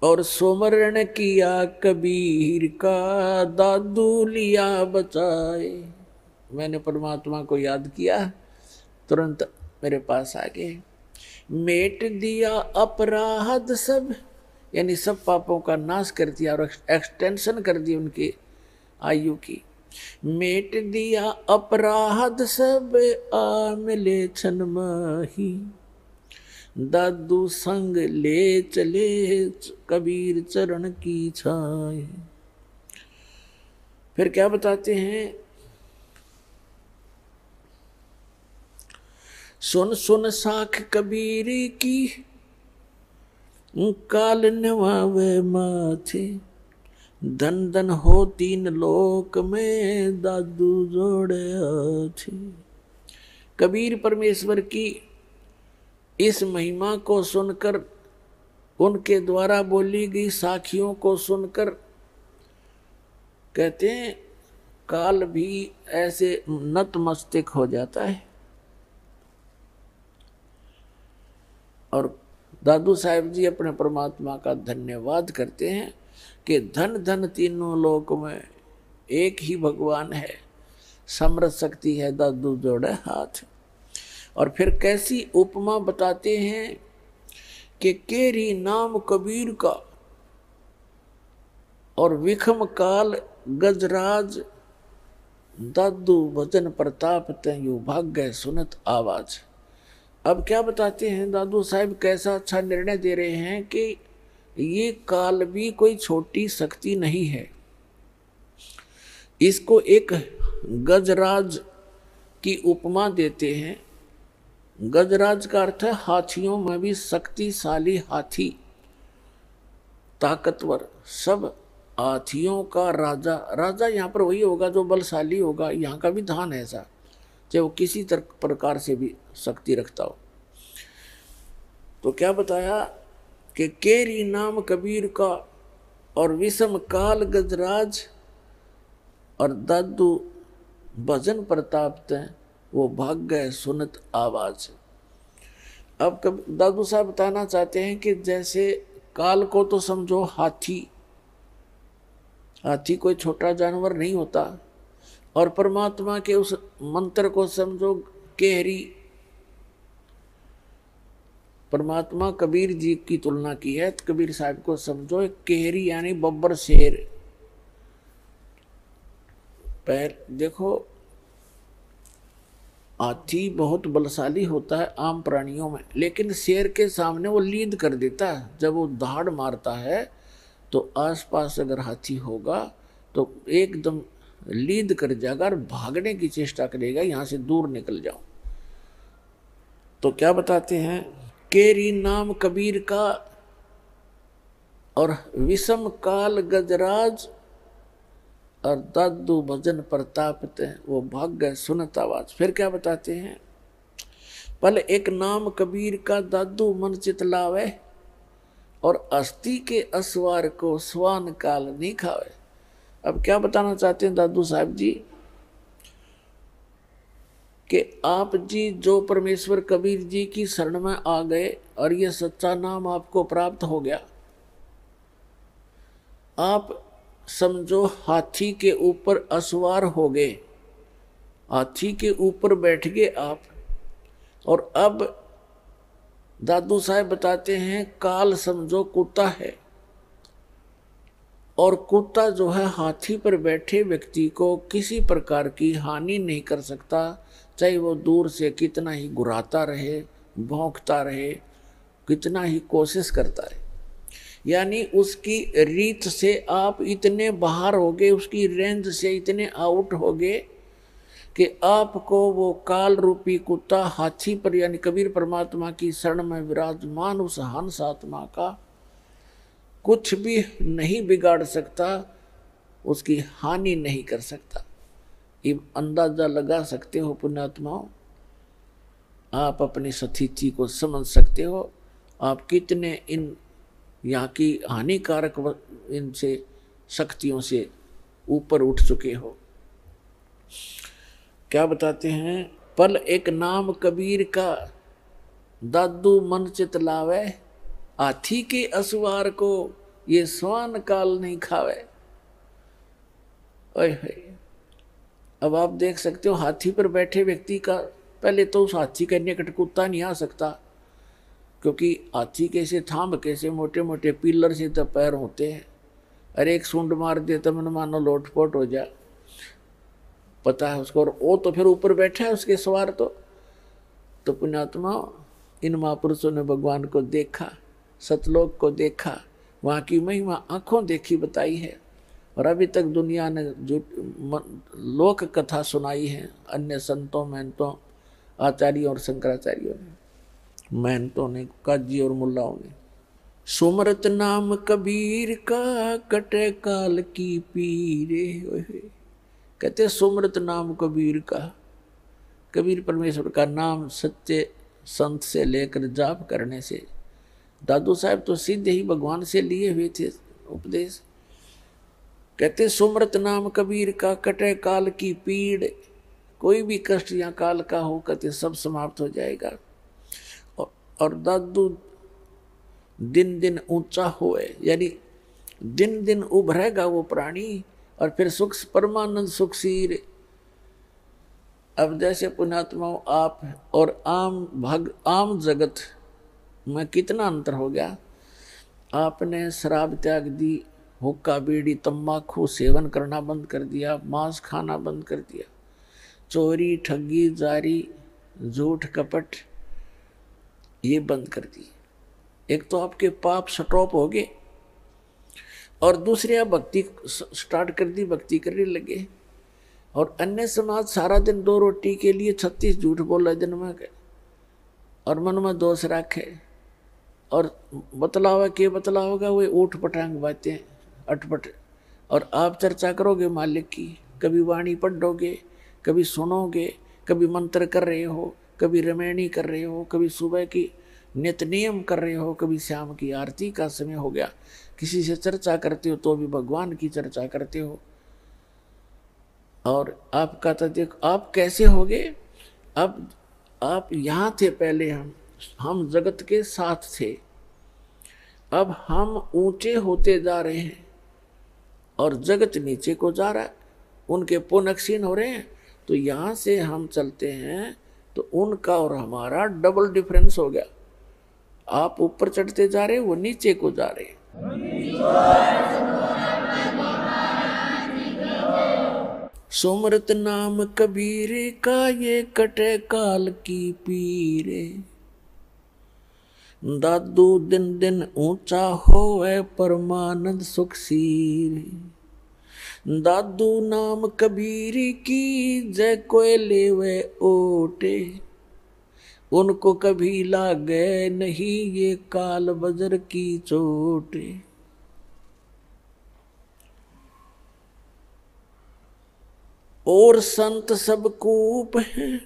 और सोमरण किया कबीर का दादू लिया बचाए। मैंने परमात्मा को याद किया, तुरंत मेरे पास आ गए। मेट दिया अपराध सब, यानी सब पापों का नाश कर दिया और एक्सटेंशन कर दी उनकी आयु की। मेट दिया अपराध सब आ मिले छन माही, दादू संग ले चले कबीर चरण की छाए। फिर क्या बताते हैं, सुन सुन साख कबीर की काल नवावे माथे, धन धन हो 3 लोक में दादू जोड़े हाथे। कबीर परमेश्वर की इस महिमा को सुनकर, उनके द्वारा बोली गई साखियों को सुनकर, कहते हैं काल भी ऐसे नतमस्तक हो जाता है। और दादू साहब जी अपने परमात्मा का धन्यवाद करते हैं कि धन धन तीनों लोक में एक ही भगवान है, समर्थ शक्ति है, दादू जोड़े हाथ। और फिर कैसी उपमा बताते हैं कि केरी नाम कबीर का और विखम काल गजराज, दादू भजन प्रताप तयु भाग्य सुनत आवाज। अब क्या बताते हैं दादू साहब, कैसा अच्छा निर्णय दे रहे हैं कि ये काल भी कोई छोटी शक्ति नहीं है। इसको एक गजराज की उपमा देते हैं। गजराज का अर्थ है हाथियों में भी शक्तिशाली हाथी, ताकतवर, सब हाथियों का राजा। राजा यहाँ पर वही होगा जो बलशाली होगा। यहाँ का भी धान है ऐसा, चाहे वो किसी प्रकार से भी शक्ति रखता हो। तो क्या बताया कि केरी नाम कबीर का और विषम काल गजराज और दादू भजन प्रताप तय वो भाग्य सुनत आवाज। अब दादू साहब बताना चाहते हैं कि जैसे काल को तो समझो हाथी, हाथी कोई छोटा जानवर नहीं होता, और परमात्मा के उस मंत्र को समझो केहरी। परमात्मा कबीर जी की तुलना की है, तो कबीर साहब को समझो एक केहरी यानी बब्बर शेर। पैर देखो, हाथी बहुत बलशाली होता है आम प्राणियों में, लेकिन शेर के सामने वो लीद कर देता है। जब वो दहाड़ मारता है तो आसपास अगर हाथी होगा तो एकदम लीद कर जाएगा और भागने की चेष्टा करेगा, यहाँ से दूर निकल जाओ। तो क्या बताते हैं, केरी नाम कबीर का और विषम काल गजराज और दादू भजन प्रतापते, वो भाग गए सुनत आवाज। फिर क्या बताते हैं, पल एक नाम कबीर का दादू मन चित लावे, और अस्थि के असवार को स्वान काल नहीं खावे। अब क्या बताना चाहते हैं दादू साहब जी, कि आप जी जो परमेश्वर कबीर जी की शरण में आ गए और ये सच्चा नाम आपको प्राप्त हो गया, आप समझो हाथी के ऊपर असवार हो गए, हाथी के ऊपर बैठ गए आप। और अब दादू साहब बताते हैं, काल समझो कुत्ता है, और कुत्ता जो है हाथी पर बैठे व्यक्ति को किसी प्रकार की हानि नहीं कर सकता, चाहे वो दूर से कितना ही गुर्राता रहे, भौंकता रहे, कितना ही कोशिश करता है। यानी उसकी रीत से आप इतने बाहर हो गए, उसकी रेंज से इतने आउट हो गए कि आपको वो काल रूपी कुत्ता हाथी पर, यानी कबीर परमात्मा की शरण में विराजमान उस हंस आत्मा का कुछ भी नहीं बिगाड़ सकता, उसकी हानि नहीं कर सकता। ये अंदाजा लगा सकते हो पुण्यात्माओं, आप अपनी स्थिति को समझ सकते हो, आप कितने इन यहाँ की हानिकारक इनसे शक्तियों से ऊपर उठ चुके हो। क्या बताते हैं, पल एक नाम कबीर का दादू मन चित लावे, हाथी के असवार को ये स्वान काल नहीं खावे। ओए अब आप देख सकते हो, हाथी पर बैठे व्यक्ति का पहले तो उस हाथी के निकट कुत्ता नहीं आ सकता, क्योंकि हाथी कैसे थाम कैसे मोटे मोटे पिलर से तो पैर होते हैं, अरे एक सूंड मार दे तो मन मानो लोटपोट हो जाए, पता है उसको। और वो तो फिर ऊपर बैठा है उसके सवार। तो पुण्यात्मा, इन महापुरुषों ने भगवान को देखा, सतलोक को देखा, वहाँ की महिमा आंखों देखी बताई है, और अभी तक दुनिया ने जो लोक कथा सुनाई है अन्य संतों महंतों आचार्यों और शंकराचार्यों ने, महंतों ने, काजी और मुल्लाओं ने। सुमरत नाम कबीर का कटे काल की पीरे। कहते सुमरत नाम कबीर का, कबीर परमेश्वर का नाम सच्चे संत से लेकर जाप करने से। दादू साहब तो सीधे ही भगवान से लिए हुए थे उपदेश। कहते सुमरत नाम कबीर का कटे काल की पीड़, कोई भी कष्ट या काल का हो कहते सब समाप्त हो जाएगा। और दादू दिन दिन ऊंचा होए, यानी दिन दिन उभरेगा वो प्राणी, और फिर सुख परमानंद सुख सीर। अब जैसे पुण्यात्माओं, आप और आम जगत में कितना अंतर हो गया। आपने शराब त्याग दी, हुक्का बीड़ी तंबाकू सेवन करना बंद कर दिया, मांस खाना बंद कर दिया, चोरी ठगी जारी झूठ कपट ये बंद कर दिए। एक तो आपके पाप स्टॉप हो गए, और दूसरे आप भक्ति स्टार्ट कर दी, भक्ति करने लगे। और अन्य समाज सारा दिन 2 रोटी के लिए 36 झूठ बोला दिन में, और मन में दोष रखे, और बतलावा के बतलाओगा वो ऊट पटांग बातें अटपट। और आप चर्चा करोगे मालिक की, कभी वाणी पढ़ोगे, कभी सुनोगे, कभी मंत्र कर रहे हो, कभी रमैनी कर रहे हो, कभी सुबह की नित नियम कर रहे हो, कभी शाम की आरती का समय हो गया, किसी से चर्चा करते हो तो भी भगवान की चर्चा करते हो। और आपका तो देखो आप कैसे होगे। अब आप यहाँ थे पहले, हम जगत के साथ थे, अब हम ऊंचे होते जा रहे हैं और जगत नीचे को जा रहा है, उनके पुण्य क्षीण हो रहे हैं। तो यहाँ से हम चलते हैं तो उनका और हमारा डबल डिफरेंस हो गया। आप ऊपर चढ़ते जा रहे, वो नीचे को जा रहे। सुमरत नाम कबीर का ये कटे काल की पीरे, दादू दिन दिन ऊंचा होए परमानंद सुख सीर। दादू नाम कबीर की जय कोय लेवे ओटे, उनको कभी लागे नहीं ये काल बजर की चोटे। और संत सब कूप हैं,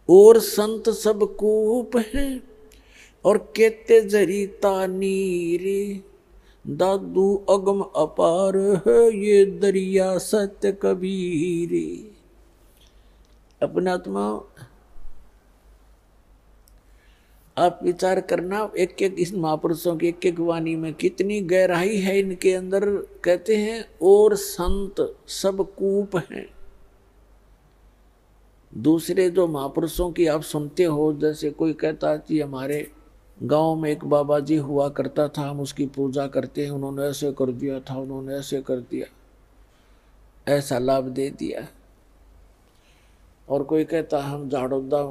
और संत सब कूप हैं, और कहते जरीता नीरे, दादू अगम अपार है ये दरिया सत्य कबीरे। अपना आत्मा आप विचार करना, एक एक इस महापुरुषों की एक एक वाणी में कितनी गहराई है इनके अंदर। कहते हैं और संत सब कूप हैं। दूसरे जो महापुरुषों की आप सुनते हो, जैसे कोई कहता कि हमारे गांव में एक बाबा जी हुआ करता था, हम उसकी पूजा करते हैं, उन्होंने ऐसे कर दिया था, उन्होंने ऐसे कर दिया, ऐसा लाभ दे दिया। और कोई कहता हम झाड़ोदा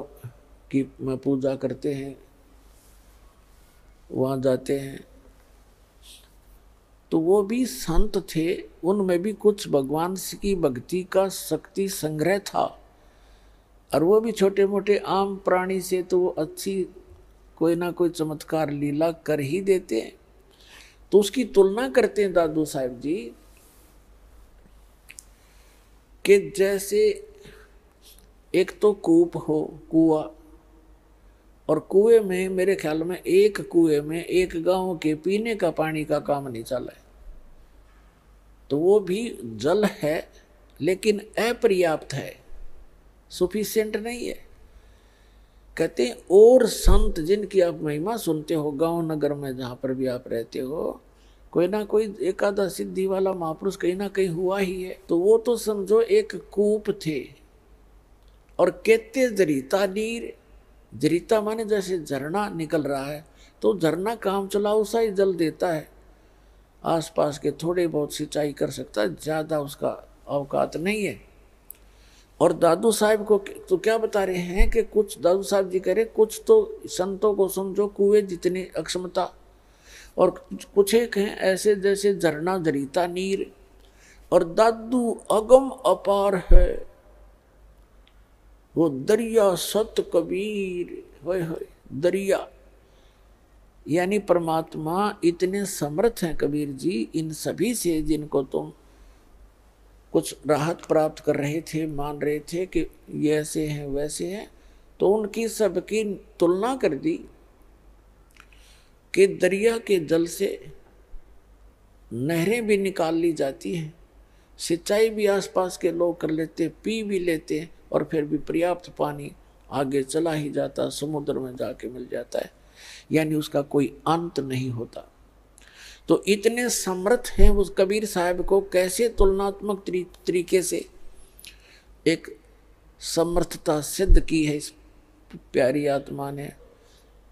की में पूजा करते हैं, वहाँ जाते हैं। तो वो भी संत थे, उनमें भी कुछ भगवान की भक्ति का शक्ति संग्रह था, और वो भी छोटे मोटे आम प्राणी से तो वो अच्छी कोई ना कोई चमत्कार लीला कर ही देते हैं। तो उसकी तुलना करते हैं दादू साहब जी कि जैसे एक तो कूप हो, कुआं, और कुएं में मेरे ख्याल में एक कुएं में एक गांव के पीने का पानी का काम नहीं चला है। तो वो भी जल है लेकिन अपर्याप्त है, सफिशिएंट नहीं है। कहते हैं और संत जिनकी आप महिमा सुनते हो गांव नगर में जहां पर भी आप रहते हो, कोई ना कोई एकादा सिद्धि वाला महापुरुष कहीं ना कहीं हुआ ही है। तो वो तो समझो एक कूप थे, और कहते जरीता नीर, जरीता माने जैसे झरना निकल रहा है, तो झरना काम चलाओ सा ही जल देता है, आसपास के थोड़े बहुत सिंचाई कर सकता है, ज्यादा उसका औकात नहीं है। और दादू साहब को तो क्या बता रहे हैं कि कुछ दादू साहब जी कह रहे कुछ तो संतों को समझो कुएं जितनी अक्षमता, और कुछ एक हैं ऐसे जैसे झरना जरीता नीर, और दादू अगम अपार है वो दरिया सत कबीर। होय होय, दरिया यानी परमात्मा इतने समर्थ हैं कबीर जी इन सभी से, जिनको तुम कुछ राहत प्राप्त कर रहे थे, मान रहे थे कि ये ऐसे हैं वैसे हैं, तो उनकी सबकी तुलना कर दी कि दरिया के जल से नहरें भी निकाल ली जाती हैं, सिंचाई भी आसपास के लोग कर लेते, पी भी लेते, और फिर भी पर्याप्त पानी आगे चला ही जाता, समुद्र में जाके मिल जाता है, यानी उसका कोई अंत नहीं होता। तो इतने समर्थ हैं उस कबीर साहब को कैसे तुलनात्मक तरीके से एक समर्थता सिद्ध की है इस प्यारी आत्मा ने,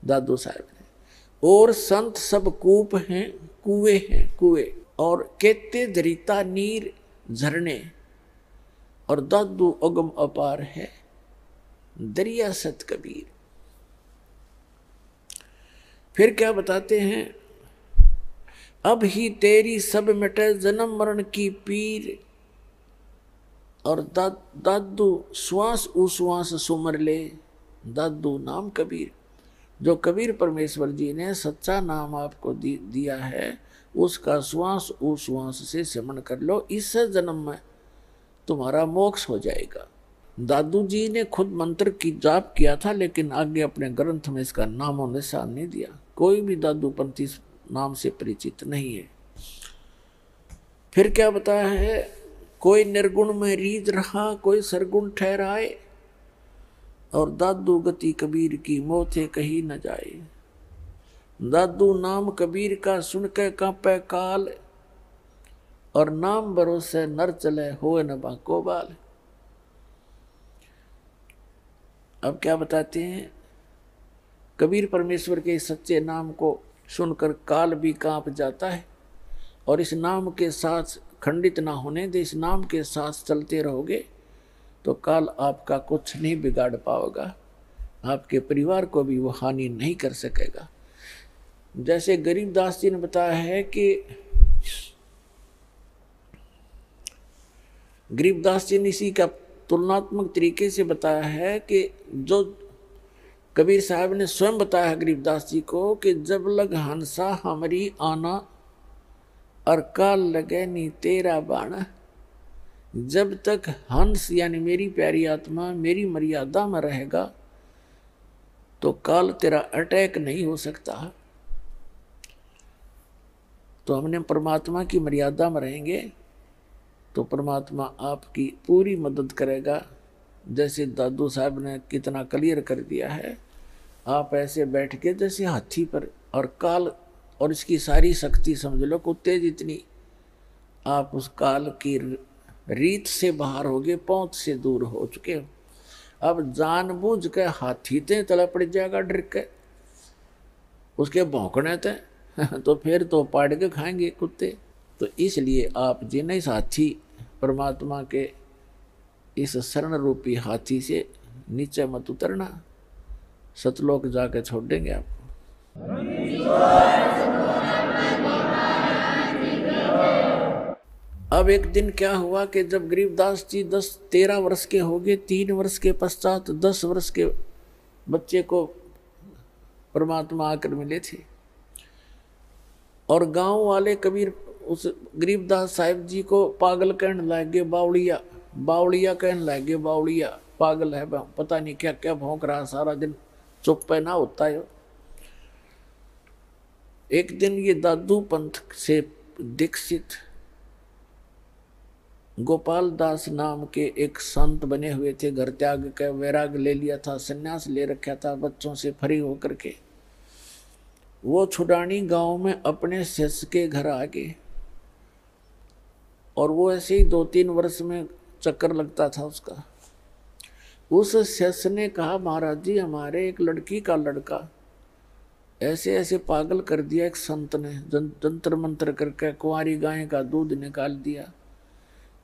दादू साहब ने। और संत सब कूप हैं, कुएं हैं, कुएं, और कहते जरीता नीर, झरने, और दादू अगम अपार है दरिया सत कबीर। फिर क्या बताते हैं, अब ही तेरी सब मिटे जन्म मरण की पीर, और दादू श्वास उश्वास सुमर ले, दादू नाम कबीर। जो कबीर परमेश्वर जी ने सच्चा नाम आपको दिया है, उसका श्वास उश्वास से सिमरण कर लो, इस जन्म में तुम्हारा मोक्ष हो जाएगा। दादू जी ने खुद मंत्र की जाप किया था, लेकिन आगे अपने ग्रंथ में इसका नामो निशान नहीं दिया। कोई भी दादू पंथी नाम से परिचित नहीं है। फिर क्या बताया है, कोई निर्गुण में रीझ रहा, कोई सरगुण ठहराए, और दादू गति कबीर की मोथे कहीं न जाए। दादू नाम कबीर का सुन के कांपे काल, और नाम भरोसे नर चले होए न बाको बाल। अब क्या बताते हैं, कबीर परमेश्वर के सच्चे नाम को सुनकर काल भी कांप जाता है, और इस नाम के साथ खंडित ना होने दे, इस नाम के साथ चलते रहोगे तो काल आपका कुछ नहीं बिगाड़ पाएगा, आपके परिवार को भी वो हानि नहीं कर सकेगा। जैसे गरीबदास जी ने बताया है कि गरीबदास जी ने इसी का तुलनात्मक तरीके से बताया है कि जो कबीर साहब ने स्वयं बताया गरीबदास जी को कि जब लग हंसा हमारी आना, और काल लगे नी तेरा बाणा। जब तक हंस यानी मेरी प्यारी आत्मा मेरी मर्यादा में रहेगा तो काल तेरा अटैक नहीं हो सकता। तो हमने परमात्मा की मर्यादा में रहेंगे तो परमात्मा आपकी पूरी मदद करेगा। जैसे दादू साहब ने कितना क्लियर कर दिया है, आप ऐसे बैठ के जैसे हाथी पर, और काल और इसकी सारी शक्ति समझ लो कुत्ते जितनी, आप उस काल की रीत से बाहर हो गए, पहुंच से दूर हो चुके हो। अब जानबूझ के हाथी ते तला पड़ जाएगा डर के, उसके भौंकने ते तो फिर तो पाड़ के खाएंगे कुत्ते। तो इसलिए आप जिन्हें हाथी परमात्मा के इस शरण रूपी हाथी से नीचे मत उतरना, सतलोक जाके छोड़ देंगे आपको। अब एक दिन क्या हुआ कि जब गरीबदास जी 10-13 वर्ष के हो गए, 3 वर्ष के पश्चात 10 वर्ष के बच्चे को परमात्मा आकर मिले थे, और गांव वाले कबीर उस गरीबदास साहिब जी को पागल कहने लगे, बावड़िया बावड़िया कहने लगे, बावड़िया पागल है, पता नहीं क्या क्या भौंक रहा सारा दिन, चुप पे ना होता है। एक दिन ये दादू पंथ से दीक्षित गोपाल दास नाम के एक संत बने हुए थे, घर त्याग के वैराग ले लिया था, सन्यास ले रखा था बच्चों से फ्री होकर के। वो छुडानी गांव में अपने शिष्य के घर आ गए, और वो ऐसे ही 2-3 वर्ष में चक्कर लगता था उसका। उस शिष्य ने कहा, महाराज जी हमारे एक लड़की का लड़का ऐसे ऐसे पागल कर दिया, एक संत ने जंतर मंत्र करके कुंवारी गाय का दूध निकाल दिया,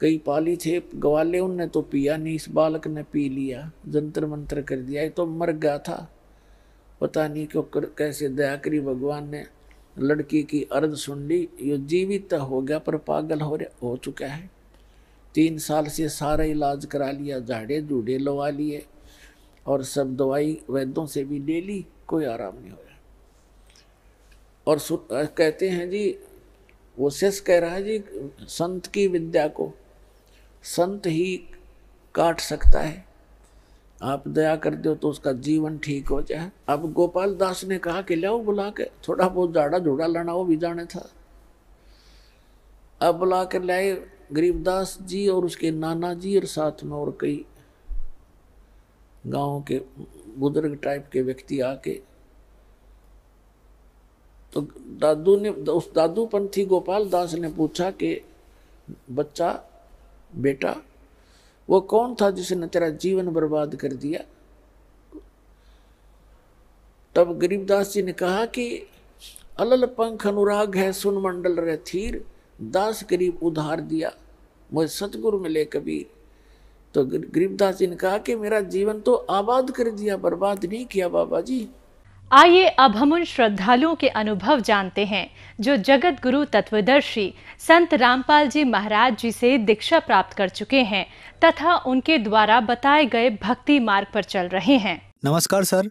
कई पाली थे ग्वाले उनने तो पिया नहीं, इस बालक ने पी लिया, जंतर मंत्र कर दिया, ये तो मर गया था, पता नहीं क्यों कैसे दया करी भगवान ने, लड़की की अर्ज सुन ली, ये जीवित हो गया पर पागल हो चुका है। 3 साल से सारा इलाज करा लिया, झाड़े झूड़े लवा लिए और सब दवाई वैद्यों से भी ले ली, कोई आराम नहीं होया। और कहते हैं जी, वो शेष कह रहा है जी, संत की विद्या को संत ही काट सकता है, आप दया कर दो तो उसका जीवन ठीक हो जाए। अब गोपाल दास ने कहा कि लाओ बुला के, थोड़ा बहुत झाड़ा झूड़ा लाना वो भी जाने था। अब बुला कर लाए गरीबदास जी और उसके नाना जी, और साथ में और कई गांव के बुजुर्ग टाइप के व्यक्ति आके। तो दादू ने, उस दादू पंथी गोपाल दास ने पूछा कि बच्चा बेटा वो कौन था जिसने तेरा जीवन बर्बाद कर दिया? तब गरीबदास जी ने कहा कि अलल पंख अनुराग है सुन मंडल रे थीर, दास गरीब उधार दिया मुझे सतगुरु मिले कबीर। तो गरीबदास जी ने कहा कि मेरा जीवन तो आबाद कर दिया, बर्बाद नहीं किया बाबा जी। आइए अब हम उन श्रद्धालुओं के अनुभव जानते हैं जो जगत गुरु तत्वदर्शी संत रामपाल जी महाराज जी से दीक्षा प्राप्त कर चुके हैं तथा उनके द्वारा बताए गए भक्ति मार्ग पर चल रहे हैं। नमस्कार सर।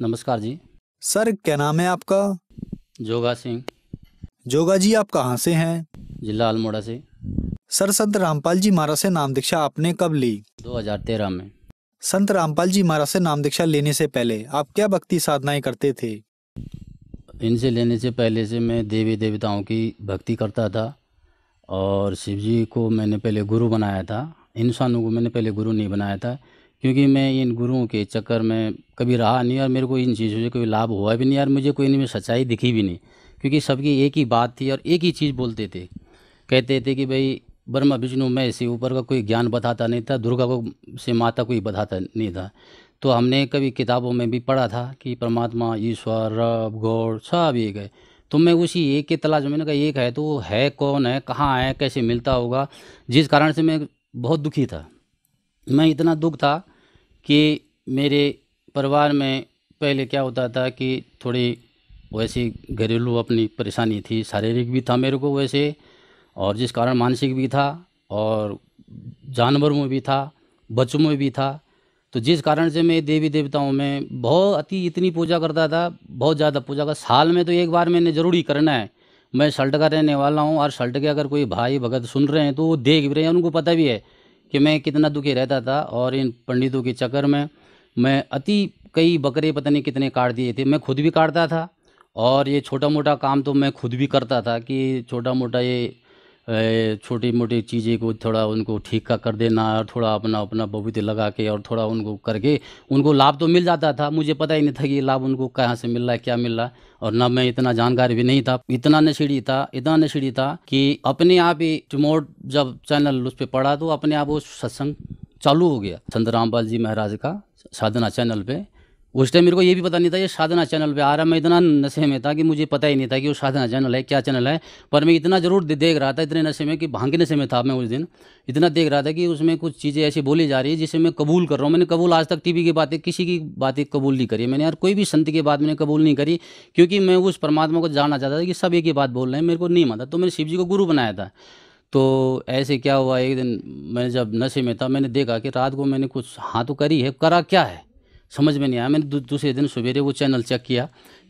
नमस्कार जी। सर क्या नाम है आपका? जोगा सिंह। जोगा जी आप कहाँ से हैं? जिला अल्मोड़ा से। सर संत रामपाल जी महाराज से नाम दीक्षा आपने कब ली? 2013 में। संत रामपाल जी महाराज से नाम दीक्षा लेने से पहले आप क्या भक्ति साधनाएं करते थे? इनसे लेने से पहले से मैं देवी देवताओं की भक्ति करता था और शिव जी को मैंने पहले गुरु बनाया था। इंसानों को मैंने पहले गुरु नहीं बनाया था क्योंकि मैं इन गुरुओं के चक्कर में कभी रहा नहीं और मेरे को इन चीज़ों से कोई लाभ हुआ भी नहीं और मुझे कोई इनमें सच्चाई दिखी भी नहीं, क्योंकि सबकी एक ही बात थी और एक ही चीज़ बोलते थे। कहते थे कि भाई ब्रह्मा विष्णु मैं से ऊपर का कोई ज्ञान बताता नहीं था, दुर्गा को से माता कोई बताता नहीं था। तो हमने कभी किताबों में भी पढ़ा था कि परमात्मा ईश्वर रब गॉड सब एक है। तो मैं उसी एक के तलाश में, मैंने कहा एक है तो वो है कौन है, कहाँ है, कैसे मिलता होगा, जिस कारण से मैं बहुत दुखी था। मैं इतना दुख था कि मेरे परिवार में पहले क्या होता था कि थोड़ी वैसी घरेलू अपनी परेशानी थी, शारीरिक भी था मेरे को वैसे, और जिस कारण मानसिक भी था और जानवरों में भी था, बच्चों में भी था। तो जिस कारण से मैं देवी देवताओं में बहुत इतनी पूजा करता था, बहुत ज़्यादा पूजा का। साल में तो एक बार मैंने ज़रूरी करना है, मैं सल्ट का रहने वाला हूँ, और सल्ट के अगर कोई भाई भगत सुन रहे हैं तो वो देख भी रहे हैं, उनको पता भी है कि मैं कितना दुखी रहता था। और इन पंडितों के चक्कर में मैं कई बकरे पता नहीं कितने काट दिए थे। मैं खुद भी काटता था, और ये छोटा मोटा काम तो मैं खुद भी करता था कि छोटा मोटा ये छोटी मोटी चीज़ें को थोड़ा उनको ठीक का कर देना, और थोड़ा अपना अपना बबूते लगा के और थोड़ा उनको करके उनको लाभ तो मिल जाता था। मुझे पता ही नहीं था कि ये लाभ उनको कहाँ से मिल रहा है, क्या मिल रहा है। और ना मैं इतना जानकार भी नहीं था, इतना नशेड़ी था कि अपने आप ही रिमोट जब चैनल उस पर पड़ा तो अपने आप वो सत्संग चालू हो गया संत रामपाल जी महाराज का साधना चैनल पे। उस टाइम मेरे को ये भी पता नहीं था ये साधना चैनल पे आ रहा है। मैं इतना नशे में था कि मुझे पता ही नहीं था कि वो साधना चैनल है, क्या चैनल है। पर मैं इतना ज़रूर देख रहा था, इतने नशे में कि भांग के नशे में था मैं उस दिन। इतना देख रहा था कि उसमें कुछ चीज़ें ऐसी बोली जा रही है जिसे मैं कबूल कर रहा हूँ। मैंने कबूल आज तक टीवी की बातें, किसी की बातें कबूल नहीं करी मैंने, यार कोई भी संत की बात मैंने कबूल नहीं करी, क्योंकि मैं उस परमात्मा को जानना चाहता था कि सब एक ही बात बोल रहे हैं, मेरे को नहीं मानता। तो मैंने शिव जी को गुरु बनाया था। तो ऐसे क्या हुआ, एक दिन मैं जब नशे में था, मैंने देखा कि रात को मैंने कुछ हाँ तो करी है, करा क्या है समझ में नहीं आया। मैंने दूसरे दिन सवेरे वो चैनल चेक किया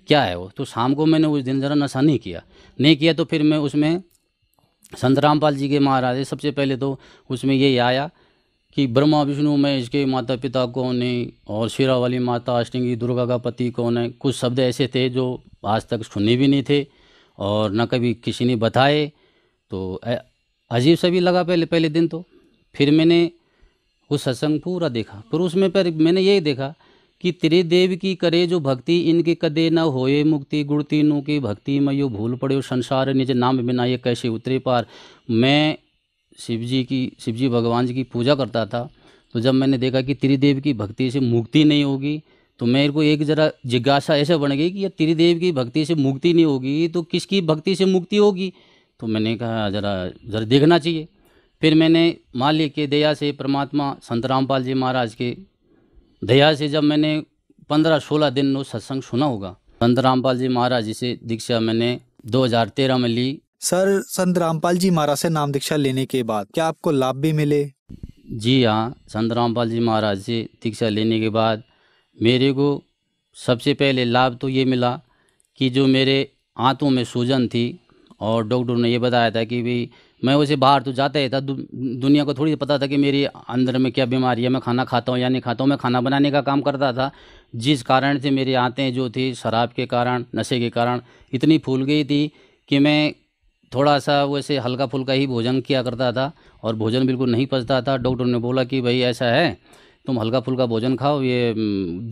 क्या है वो, तो शाम को मैंने उस दिन ज़रा नशा नहीं किया। तो फिर मैं उसमें संत रामपाल जी के महाराज सबसे पहले तो उसमें यही आया कि ब्रह्मा विष्णु महेश के माता पिता कौन है, और शेरा वाली माता अष्टंगी दुर्गा का पति कौन है। कुछ शब्द ऐसे थे जो आज तक सुने भी नहीं थे और न कभी किसी ने बताए। तो अजीब सा भी लगा पहले दिन। तो फिर मैंने वो सत्संग पूरा देखा, पर उसमें पर मैंने यही देखा कि त्रिदेव की करे जो भक्ति, इनके कदे न होए मुक्ति, गुण तीनों की भक्ति में यो भूल पड़े संसार निज नाम बिना ये कैसे उतरे पार। मैं शिव जी भगवान जी की पूजा करता था, तो जब मैंने देखा कि त्रिदेव की भक्ति से मुक्ति नहीं होगी, तो मेरे को एक ज़रा जिज्ञासा ऐसे बन गई कि ये त्रिदेव की भक्ति से मुक्ति नहीं होगी तो किसकी भक्ति से मुक्ति होगी। तो मैंने कहा ज़रा देखना चाहिए। फिर मैंने मालिक के दया से, परमात्मा संत रामपाल जी महाराज के दया से, जब मैंने 15-16 दिन वो सत्संग सुना होगा, संत रामपाल जी महाराज जी से दीक्षा मैंने 2013 में ली। सर, संत रामपाल जी महाराज से नाम दीक्षा लेने के बाद क्या आपको लाभ भी मिले? जी हाँ, संत रामपाल जी महाराज से दीक्षा लेने के बाद मेरे को सबसे पहले लाभ तो ये मिला कि जो मेरे आंतों में सूजन थी, और डॉक्टर ने ये बताया था कि भाई मैं वैसे बाहर तो जाता ही था, दुनिया को थोड़ी पता था कि मेरे अंदर में क्या बीमारी है, मैं खाना खाता हूँ या नहीं खाता हूँ। मैं खाना बनाने का काम करता था, जिस कारण से मेरी आंतें जो थी शराब के कारण, नशे के कारण इतनी फूल गई थी कि मैं थोड़ा सा वैसे हल्का फुल्का ही भोजन किया करता था, और भोजन बिल्कुल नहीं पचता था। डॉक्टर ने बोला कि भाई ऐसा है, तुम हल्का फुल्का भोजन खाओ। ये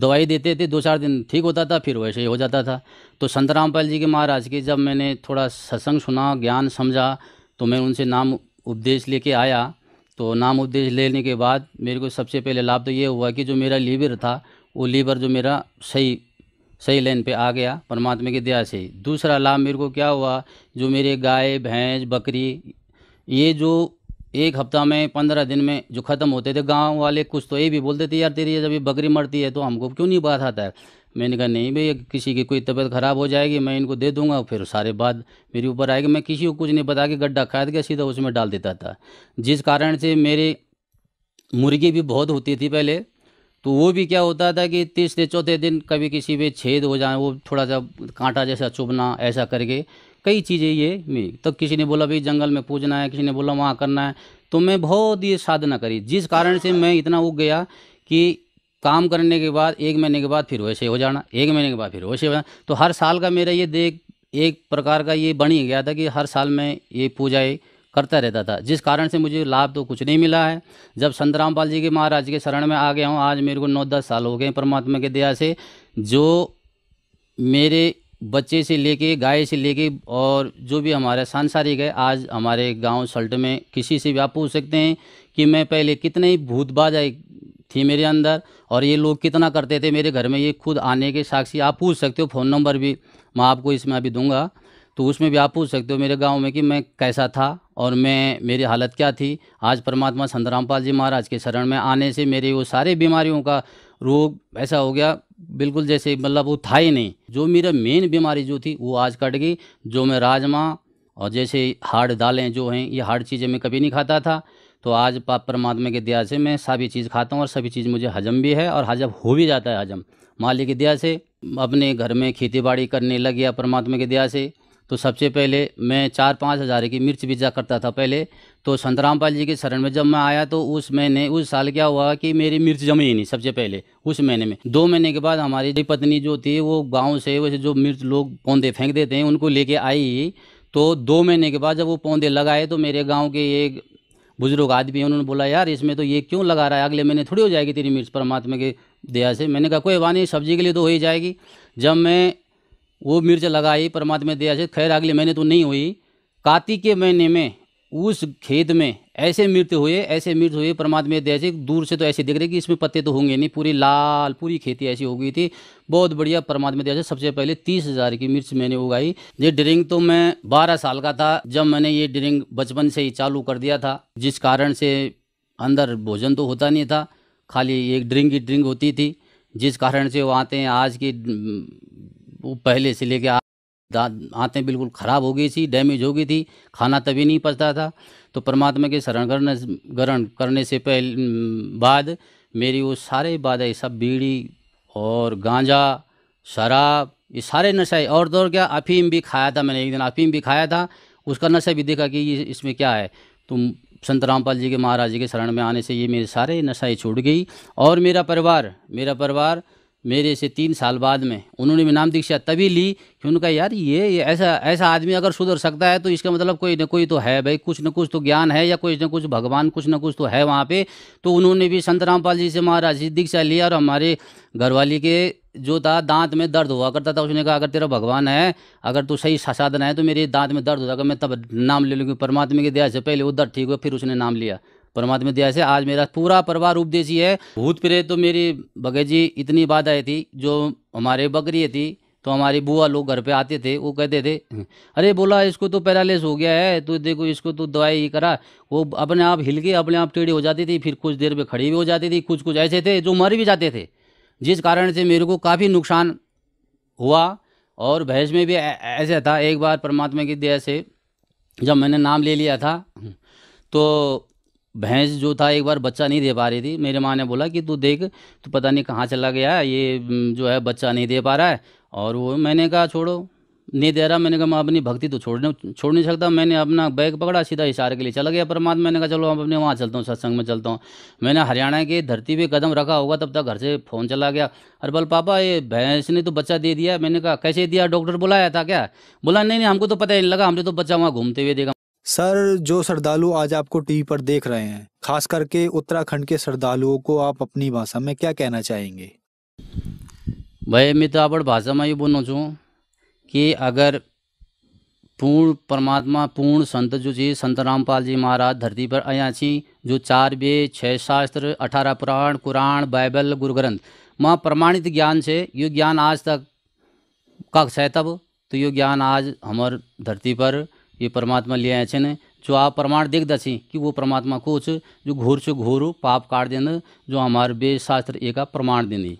दवाई देते थे, 2-4 दिन ठीक होता था, फिर वैसे ही हो जाता था। तो संत रामपाल जी के महाराज की जब मैंने थोड़ा सत्संग सुना, ज्ञान समझा, तो मैं उनसे नाम उपदेश लेके आया। तो नाम उपदेश लेने के बाद मेरे को सबसे पहले लाभ तो ये हुआ कि जो मेरा लीवर था, वो लीवर जो मेरा सही लाइन पे आ गया परमात्मा की दया से। दूसरा लाभ मेरे को क्या हुआ, जो मेरे गाय भैंस बकरी ये जो 1 हफ्ता में 15 दिन में जो ख़त्म होते थे, गांव वाले कुछ तो ये भी बोलते थे, यार तेरी जब ये बकरी मरती है तो हमको क्यों नहीं बात आता है। मैंने कहा नहीं भैया, किसी की कोई तबीयत ख़राब हो जाएगी मैं इनको दे दूंगा, फिर सारे बात मेरे ऊपर आएगी। मैं किसी को कुछ नहीं बता के गड्ढा खाद के सीधा उसमें डाल देता था, जिस कारण से मेरे मुर्गी भी बहुत होती थी पहले। तो वो भी क्या होता था कि 3-4 दिन कभी किसी पे छेद हो जाए, वो थोड़ा सा कांटा जैसा चुभना, ऐसा करके कई चीज़ें ये तब किसी ने बोला भाई जंगल में पूजना है, किसी ने बोला वहाँ करना है। तो मैं बहुत ये साधना करी, जिस कारण से मैं इतना उग गया कि काम करने के बाद 1 महीने के बाद फिर वैसे हो जाना, 1 महीने के बाद फिर वैसे हो जाना। तो हर साल का मेरा ये एक प्रकार का ये बन ही गया था कि हर साल मैं ये पूजाएं करता रहता था, जिस कारण से मुझे लाभ तो कुछ नहीं मिला है। जब संत रामपाल जी के महाराज के शरण में आ गया हूँ, आज मेरे को 9-10 साल हो गए परमात्मा की दया से। जो मेरे बच्चे से लेके, गाय से लेके, और जो भी हमारे सांसारिक है, आज हमारे गांव सल्ट में किसी से भी आप पूछ सकते हैं कि मैं पहले कितने ही भूतबाज थी मेरे अंदर, और ये लोग कितना करते थे मेरे घर में, ये खुद आने के साक्षी आप पूछ सकते हो। फ़ोन नंबर भी मैं आपको इसमें अभी दूंगा, तो उसमें भी आप पूछ सकते हो मेरे गांव में कि मैं कैसा था और मेरी हालत क्या थी। आज परमात्मा संत रामपाल जी महाराज के शरण में आने से मेरी वो सारे बीमारियों का रोग ऐसा हो गया बिल्कुल जैसे मतलब वो था ही नहीं। जो मेरा मेन बीमारी जो थी वो आज कट गई। जो मैं राजमा और जैसे हार्ड दालें जो हैं, ये हार्ड चीज़ें मैं कभी नहीं खाता था, तो आज परमात्मा की दया से मैं सभी चीज़ खाता हूँ और सभी चीज़ मुझे हजम भी है और हजम हो भी जाता है। हजम मालिक की दया से अपने घर में खेती बाड़ी करने लग गया परमात्मा की दया से। तो सबसे पहले मैं 4-5 हज़ार की मिर्च बीजा करता था पहले। तो संत रामपाल जी के शरण में जब मैं आया तो उस साल क्या हुआ कि मेरी मिर्च जमी ही नहीं। सबसे पहले उस महीने में 2 महीने के बाद हमारी पत्नी जो थी वो गांव से वैसे जो मिर्च लोग पौधे फेंक देते हैं उनको लेके आई। तो 2 महीने के बाद जब वो पौधे लगाए तो मेरे गाँव के एक बुजुर्ग आदमी, उन्होंने बोला यार इसमें तो ये क्यों लगा रहा है, अगले महीने थोड़ी हो जाएगी तेरी मिर्च परमात्मा की दया से। मैंने कहा कोई बात नहीं, सब्जी के लिए तो हो ही जाएगी। जब मैं वो मिर्च लगाई परमात्मा की दया से, खैर अगले महीने तो नहीं हुई। कार्तिक के महीने में उस खेत में ऐसे मिर्च हुए परमात्मा की दया से। दूर से तो ऐसे दिख रहे कि इसमें पत्ते तो होंगे नहीं, पूरी लाल पूरी खेती ऐसी हो गई थी, बहुत बढ़िया परमात्मा की दया से। सबसे पहले 30,000 की मिर्च मैंने उगाई। ये ड्रिंक तो मैं 12 साल का था जब मैंने ये ड्रिंक बचपन से ही चालू कर दिया था, जिस कारण से अंदर भोजन तो होता नहीं था, खाली एक ड्रिंक होती थी, जिस कारण से वो आते हैं आज की वो पहले से लेके आंतें बिल्कुल ख़राब हो गई थी, डैमेज हो गई थी, खाना तभी नहीं पचता था। तो परमात्मा के शरण ग्रहण करने से बाद मेरी वो सारे बाधाएं सब बीड़ी और गांजा शराब ये सारे नशे और तो क्या अफीम भी खाया था मैंने। एक दिन अफीम भी खाया था, उसका नशा भी देखा कि ये इसमें क्या है। तो संत रामपाल जी के महाराज जी के शरण में आने से ये मेरे सारे नशाएं छूट गई। और मेरा परिवार मेरे से 3 साल बाद में उन्होंने भी नाम दीक्षा तभी ली कि उनका यार ये ऐसा आदमी अगर सुधर सकता है तो इसका मतलब कोई न कोई तो है भाई, कुछ न कुछ तो ज्ञान है या कुछ न कुछ भगवान कुछ न कुछ तो है वहाँ पे। तो उन्होंने भी संत रामपाल जी से महाराज जी दीक्षा लिया। और हमारे घरवाली के जो था दांत में दर्द हुआ करता था, उसने कहा अगर तेरा भगवान है, अगर तू सही साधन है तो मेरे दांत में दर्द होता है, मैं तब नाम ले लूँगी। परमात्मा की दया से पहले वो दर्द ठीक हुआ, फिर उसने नाम लिया। परमात्मा दया से आज मेरा पूरा परिवार उपदेशी है। भूत प्रेत तो मेरी भगत जी इतनी बाधाएं थी, जो हमारे बकरी थी तो हमारी बुआ लोग घर पे आते थे, वो कहते थे अरे बोला इसको तो पैरालिस हो गया है, तो देखो इसको तो दवाई करा। वो अपने आप हिल के अपने आप टेढ़ी हो जाती थी, फिर कुछ देर में खड़ी भी हो जाती थी। कुछ ऐसे थे जो मर भी जाते थे, जिस कारण से मेरे को काफ़ी नुकसान हुआ। और भैंस में भी ऐसा था, एक बार परमात्मा की दया से जब मैंने नाम ले लिया था तो भैंस जो था एक बार बच्चा नहीं दे पा रही थी। मेरे माँ ने बोला कि तू देख, तो पता नहीं कहाँ चला गया, ये जो है बच्चा नहीं दे पा रहा है। और वो मैंने कहा छोड़ो, नहीं दे रहा। मैंने कहा मैं अपनी भक्ति तो छोड़ नहीं सकता। मैंने अपना बैग पकड़ा, सीधा इशारे के लिए चला गया परमात्मा। मैंने कहा चलो अपने वहाँ चलता हूँ, सत्संग में चलता हूँ। मैंने हरियाणा के धरती पे कदम रखा होगा तब तक घर से फ़ोन चला गया, अरे बोल पापा ये भैंस ने तो बच्चा दे दिया। मैंने कहा कैसे दिया, डॉक्टर बुलाया था क्या? बोला नहीं हमको तो पता ही नहीं लगा, हमने तो बच्चा वहाँ घूमते हुए देखा। सर, जो श्रद्धालु आज आपको टीवी पर देख रहे हैं, खास करके उत्तराखंड के श्रद्धालुओं को आप अपनी भाषा में क्या कहना चाहेंगे? भाई मैं तो आपण भाषा में ये बोलना चाहूँ कि अगर पूर्ण परमात्मा पूर्ण संत जो जी संत रामपाल जी महाराज धरती पर आया छी, जो 4 वेद 6 शास्त्र 18 पुराण कुरान बाइबल गुरु ग्रंथ माँ प्रमाणित ज्ञान से यो ज्ञान आज तक कक्ष है, तब तो यो ज्ञान आज हमार धरती पर ये परमात्मा ले आए छे, जो आप प्रमाण देख दसी कि वो परमात्मा कुछ जो घोर से घोर पाप काट देने, जो हमारे वेद शास्त्र एक प्रमाण देने।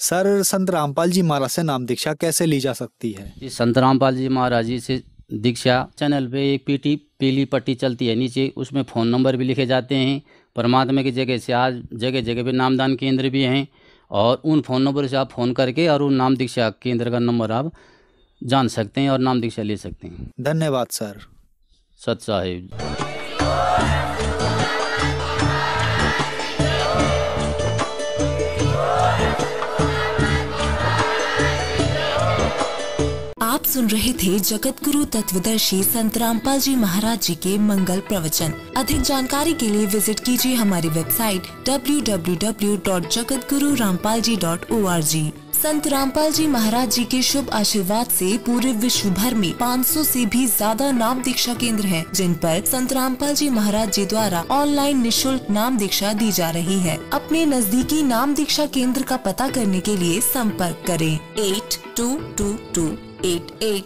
सर, संत रामपाल जी महाराज से नाम दीक्षा कैसे ली जा सकती है? जी संत रामपाल जी महाराज जी से दीक्षा चैनल पे एक पीली पट्टी चलती है नीचे, उसमें फ़ोन नंबर भी लिखे जाते हैं। परमात्मा की जगह से आज जगह जगह पे नामदान केंद्र भी हैं, और उन फ़ोन नंबर से आप फ़ोन करके और उन नाम दीक्षा केंद्र का नंबर आप जान सकते हैं और नाम दीक्षा ले सकते हैं। धन्यवाद सर। सत साहिब। आप सुन रहे थे जगत गुरु तत्वदर्शी संत रामपाल जी महाराज जी के मंगल प्रवचन। अधिक जानकारी के लिए विजिट कीजिए हमारी वेबसाइट www.jagatgururampalji.org। संत रामपाल जी महाराज जी के शुभ आशीर्वाद से पूरे विश्व भर में 500 से भी ज्यादा नाम दीक्षा केंद्र हैं, जिन पर संत रामपाल जी महाराज जी द्वारा ऑनलाइन निशुल्क नाम दीक्षा दी जा रही है। अपने नजदीकी नाम दीक्षा केंद्र का पता करने के लिए संपर्क करें 822288